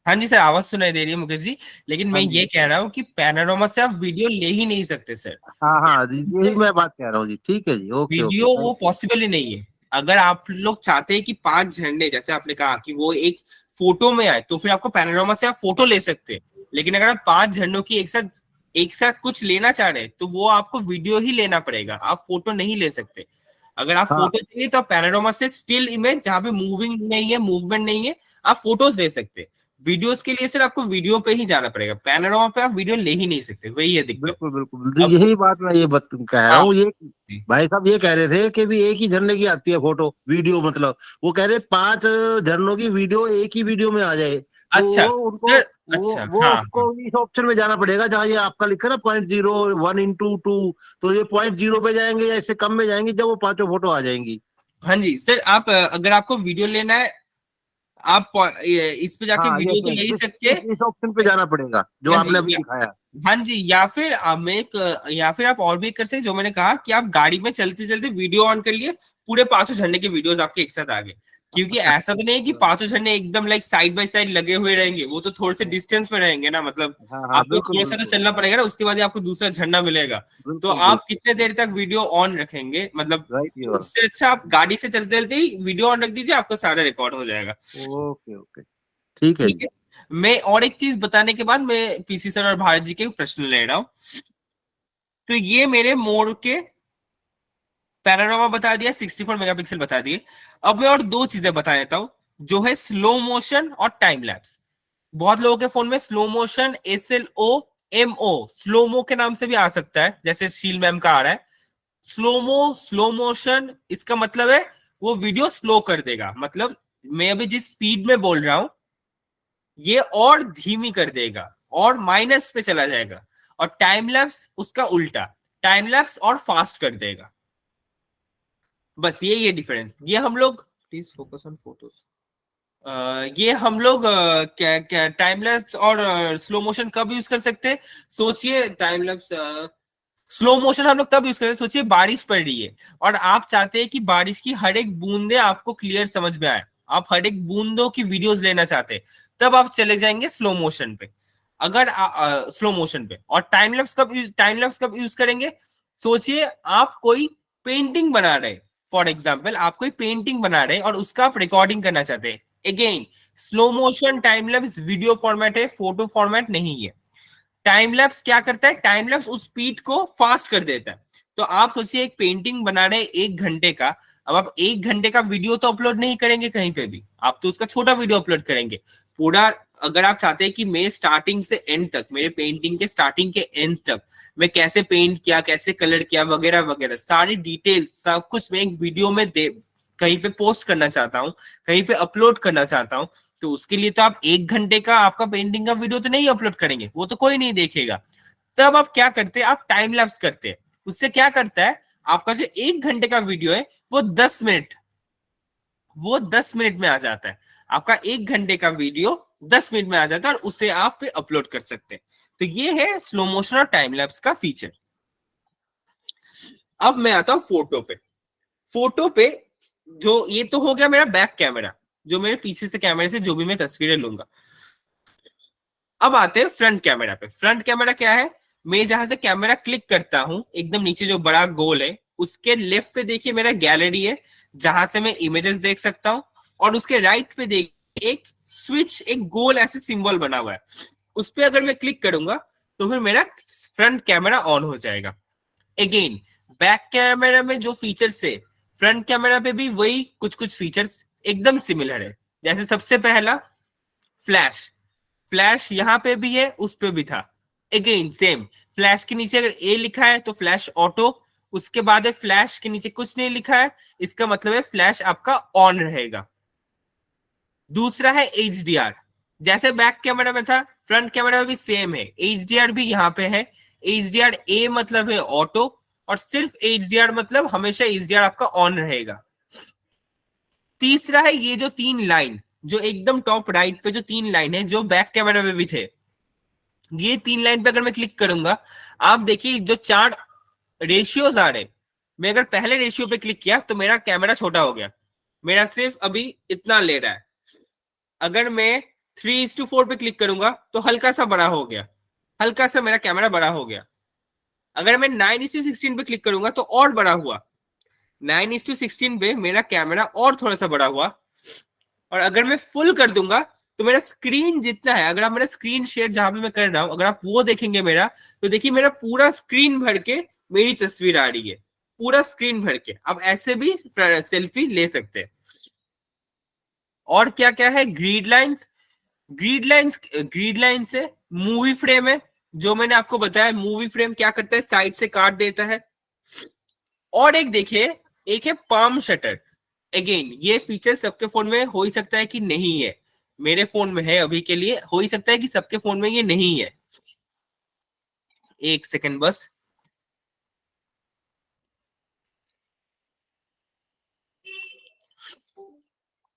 हाँ जी सर, आवाज सुनाई दे रही है मुकेश जी, लेकिन मैं ये कह रहा हूँ कि पैनोरामा से आप वीडियो ले ही नहीं सकते सर। हाँ यही मैं बात कह रहा हूँ जी। ठीक है जी, ओके वीडियो वो पॉसिबल ही नहीं है। अगर आप लोग चाहते हैं कि 5 झंडे, जैसे आपने कहा कि वो एक फोटो में आए, तो फिर आपको पैनोरामा से आप फोटो ले सकते हैं, लेकिन अगर आप 5 झंडों की एक साथ कुछ लेना चाह रहे हैं, तो वो आपको वीडियो ही लेना पड़ेगा, आप फोटो नहीं ले सकते। अगर आप फोटो चाहिए तो आप पैनोरामा से स्टिल इमेज, जहां पे मूविंग नहीं है, मूवमेंट नहीं है, आप फोटोज ले सकते हैं। वीडियोस के लिए सर आपको वीडियो पे ही जाना पड़ेगा, पैनोरामा पे आप वीडियो ले ही नहीं सकते, वही है दिक्कत। बिल्कुल यही बात मैं कह रहा हूँ। ये भाई साहब ये कह रहे थे कि भी एक ही झरने की आती है फोटो वीडियो, मतलब वो कह रहे 5 झरनों की वीडियो एक ही वीडियो में आ जाए, तो अच्छा उनको सर, अच्छा उसको इस ऑप्शन में जाना पड़ेगा जहाँ ये आपका लिखा ना 0.01:2, तो ये 0.0 पे जाएंगे या इससे कम में जाएंगे जब वो 5 फोटो आ जाएंगी। हाँ जी सर, आप अगर आपको वीडियो लेना है, आप इस पे जाके वीडियो तो ले ही सकते हैं, इस ऑप्शन पे जाना पड़ेगा जो आपने अभी दिखाया। हाँ जी, या फिर या फिर आप और भी कर सकते, जो मैंने कहा कि आप गाड़ी में चलते चलते वीडियो ऑन कर लिए, पूरे 5 झंडे के वीडियोस आपके एक साथ आ गए। क्योंकि ऐसा तो नहीं है कि 5 झंडे एकदम लाइक साइड बाय साइड लगे हुए रहेंगे, वो तो थोड़े से डिस्टेंस में रहेंगे ना, मतलब आपको थोड़ा सा तो चलना पड़ेगा ना, उसके बाद आपको दूसरा झंडा मिलेगा। तो आप कितने देर तक वीडियो ऑन रखेंगे, मतलब उससे अच्छा आप गाड़ी से चलते चलते ही वीडियो ऑन रख दीजिए, आपका सारा रिकॉर्ड हो जाएगा। ओके ठीक है। मैं और एक चीज बताने के बाद मैं पीसी सर और भारत जी के प्रश्न ले रहा हूं। तो ये मेरे मोड के पैनोरामा बता दिया, 64 मेगापिक्सल बता दिए। अब मैं और 2 चीजें बता देता हूं, जो है स्लो मोशन और टाइम लैप्स। बहुत लोगों के फोन में स्लो मोशन, SLOMO, स्लोमो के नाम से भी आ सकता है, जैसे शील मैम का आ रहा है स्लो मोशन। इसका मतलब है वो वीडियो स्लो कर देगा, मतलब मैं अभी जिस स्पीड में बोल रहा हूं ये और धीमी कर देगा और माइनस पे चला जाएगा। और टाइम लैप्स उसका उल्टा, टाइम लैप्स और फास्ट कर देगा। बस ये डिफरेंस। ये हम लोग, प्लीज फोकस ऑन फोटोज, ये हम लोग क्या टाइम लैप्स और स्लो मोशन कब यूज कर सकते हैं? सोचिए, टाइम लैप्स स्लो मोशन हम लोग तब यूज करते हैं, सोचिए बारिश पड़ रही है और आप चाहते हैं कि बारिश की हर एक बूंदे आपको क्लियर समझ में आए, आप हर एक बूंदों की वीडियोस लेना चाहते हैं, तब आप चले जाएंगे स्लो मोशन पे। अगर स्लो मोशन पे। और टाइम लैप्स कब यूज करेंगे? सोचिए आप कोई पेंटिंग बना रहे, फॉर एग्जाम्पल आप कोई पेंटिंग बना रहे और उसका आप रिकॉर्डिंग करना चाहते हैं। Again slow motion time lapse video format है, फोटो फॉर्मेट नहीं है। टाइम लैप्स क्या करता है, टाइम लैप्स उस स्पीड को फास्ट कर देता है। तो आप सोचिए एक पेंटिंग बना रहे 1 घंटे का, अब आप 1 घंटे का वीडियो तो अपलोड नहीं करेंगे कहीं पे भी, आप तो उसका छोटा वीडियो अपलोड करेंगे। पूरा अगर आप चाहते हैं कि मैं स्टार्टिंग से एंड तक, मेरे पेंटिंग के स्टार्टिंग के एंड तक मैं कैसे पेंट किया, कैसे कलर किया, वगैरह वगैरह सारी डिटेल्स सब कुछ मैं एक वीडियो में दे कहीं पे पोस्ट करना चाहता हूँ, कहीं पे अपलोड करना चाहता हूँ, तो उसके लिए तो आप 1 घंटे का आपका पेंटिंग का वीडियो तो नहीं अपलोड करेंगे, वो तो कोई नहीं देखेगा। तब आप क्या करते हैं, आप टाइम लैप्स करते हैं। उससे क्या करता है, आपका जो 1 घंटे का वीडियो है वो 10 मिनट में आ जाता है। आपका 1 घंटे का वीडियो 10 मिनट में आ जाता है और उसे आप फिर अपलोड कर सकते हैं। तो ये है स्लो मोशन और टाइम लैप्स का फीचर। अब मैं आता हूं फोटो पे। फोटो पे जो ये तो हो गया मेरा बैक कैमरा, जो मेरे पीछे से कैमरे से जो भी मैं तस्वीरें लूंगा। अब आते हैं फ्रंट कैमरा पे। फ्रंट कैमरा क्या है, मैं जहां से कैमरा क्लिक करता हूं एकदम नीचे जो बड़ा गोल है उसके लेफ्ट पे देखिए मेरा गैलरी है जहां से मैं इमेजेस देख सकता हूं, और उसके राइट पे देखिए एक स्विच, एक गोल ऐसे सिंबल बना हुआ है, उस पर अगर मैं क्लिक करूंगा तो फिर मेरा फ्रंट कैमरा ऑन हो जाएगा। अगेन बैक कैमरा में जो फीचर्स है फ्रंट कैमरा पे भी वही कुछ कुछ फीचर्स एकदम सिमिलर है। जैसे सबसे पहला फ्लैश, फ्लैश यहाँ पे भी है उस पे भी था। अगेन सेम, फ्लैश के नीचे अगर ए लिखा है तो फ्लैश ऑटो, उसके बाद है फ्लैश के नीचे कुछ नहीं लिखा है, इसका मतलब है फ्लैश आपका ऑन रहेगा। दूसरा है HDR, जैसे बैक कैमरा में था फ्रंट कैमरा में भी सेम है, HDR भी यहाँ पे है। HDR ए मतलब है ऑटो, और सिर्फ HDR मतलब हमेशा HDR आपका ऑन रहेगा। तीसरा है ये जो 3 लाइन, जो एकदम टॉप राइट पे जो 3 लाइन है जो बैक कैमरा में भी थे, ये 3 लाइन पे अगर मैं क्लिक करूंगा आप देखिए जो 4 रेशियोज आ रहे, मैं अगर पहले रेशियो पे क्लिक किया तो मेरा कैमरा छोटा हो गया, मेरा सिर्फ अभी इतना ले रहा है। अगर मैं 3:4 पे क्लिक करूंगा तो हल्का सा बड़ा हो गया, हल्का सा मेरा कैमरा बड़ा हो गया। अगर मैं 9:16 पे क्लिक करूंगा तो और बड़ा हुआ, 9:16 पे मेरा कैमरा और थोड़ा सा बड़ा हुआ। और अगर मैं फुल कर दूंगा तो मेरा स्क्रीन जितना है, अगर आप मेरा स्क्रीन शेयर जहां पे मैं कर रहा हूं अगर आप वो देखेंगे मेरा, तो देखिए मेरा पूरा स्क्रीन भर के मेरी तस्वीर आ रही है, पूरा स्क्रीन भर के। आप ऐसे भी सेल्फी ले सकते हैं। और क्या क्या है, ग्रिड लाइंस, ग्रिड लाइंस है, मूवी फ्रेम है, जो मैंने आपको बताया मूवी फ्रेम क्या करता है, साइड से काट देता है। और एक देखिए, एक है पाम शटर। अगेन ये फीचर सबके फोन में हो ही सकता है कि नहीं है, मेरे फोन में है अभी के लिए, हो ही सकता है कि सबके फोन में ये नहीं है। एक सेकंड बस,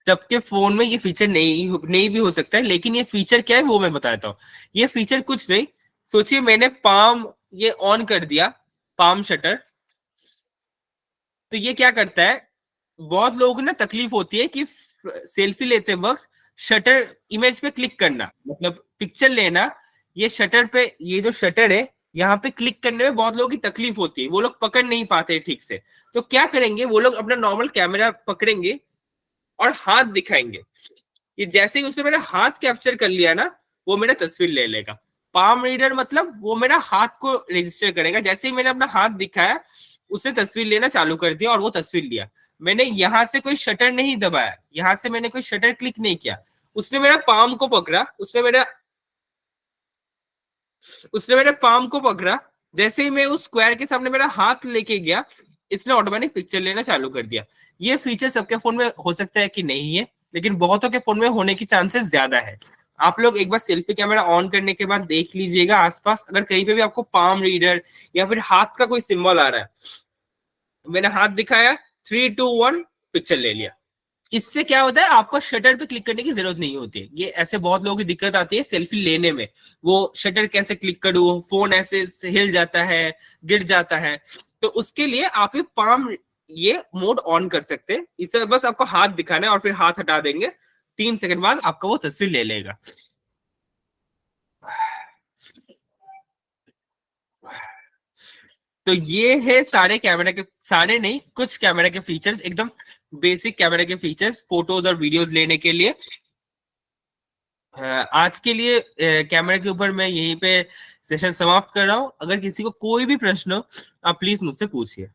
सबके फोन में ये फीचर नहीं भी हो सकता है, लेकिन ये फीचर क्या है वो मैं बताता हूँ। ये फीचर कुछ नहीं, सोचिए मैंने पाम ये ऑन कर दिया, पाम शटर, तो ये क्या करता है, बहुत लोगों को ना तकलीफ होती है कि सेल्फी लेते वक्त शटर इमेज पे क्लिक करना, मतलब पिक्चर लेना, ये शटर पे, ये जो शटर है यहाँ पे क्लिक करने में बहुत लोगों की तकलीफ होती है, वो लोग पकड़ नहीं पाते ठीक से। तो क्या करेंगे, वो लोग अपना नॉर्मल कैमरा पकड़ेंगे और हाथ दिखाएंगे, कि जैसे ही उसने मेरा हाथ कैप्चर कर लिया ना वो मेरा तस्वीर ले लेगा। पाम रीडर मतलब वो मेरा हाथ को रजिस्टर करेगा, जैसे ही मैंने अपना हाथ दिखाया उसने तस्वीर लेना चालू कर दिया और वो तस्वीर लिया। मैंने यहाँ से कोई शटर नहीं दबाया, यहाँ से मैंने कोई शटर क्लिक नहीं किया, उसने मेरा पाम को पकड़ा, उसने मेरे पाम को पकड़ा, जैसे ही मैं उस स्क्वायर के सामने मेरा हाथ लेके गया इसने ऑटोमेटिक पिक्चर लेना चालू कर दिया। ये फीचर सबके फोन में हो सकता है कि नहीं है, लेकिन बहुतों के फोन में होने की चांसेस ज्यादा है। आप लोग एक बार सेल्फी कैमरा ऑन करने के बाद देख लीजिएगा आसपास, अगर कहीं पे भी आपको पाम रीडर या फिर हाथ का कोई सिंबल आ रहा है, मैंने हाथ दिखाया 3, 2, 1 पिक्चर ले लिया। इससे क्या होता है, आपको शटर पे क्लिक करने की जरूरत नहीं होती है। ये ऐसे बहुत लोगों की दिक्कत आती है सेल्फी लेने में, वो शटर कैसे क्लिक करूं, फोन ऐसे हिल जाता है, गिर जाता है, तो उसके लिए आप ये पाम ये मोड ऑन कर सकते हैं। इससे बस आपको हाथ दिखाना है और फिर हाथ हटा देंगे, 3 सेकंड बाद आपका वो तस्वीर ले लेगा। तो ये है सारे कैमरा के, सारे नहीं कुछ कैमरा के फीचर्स, एकदम बेसिक कैमरा के फीचर्स फोटोज और वीडियोस लेने के लिए। आज के लिए कैमरा के ऊपर मैं यहीं पे सेशन समाप्त कर रहा हूँ। अगर किसी को कोई भी प्रश्न हो आप प्लीज मुझसे पूछिए।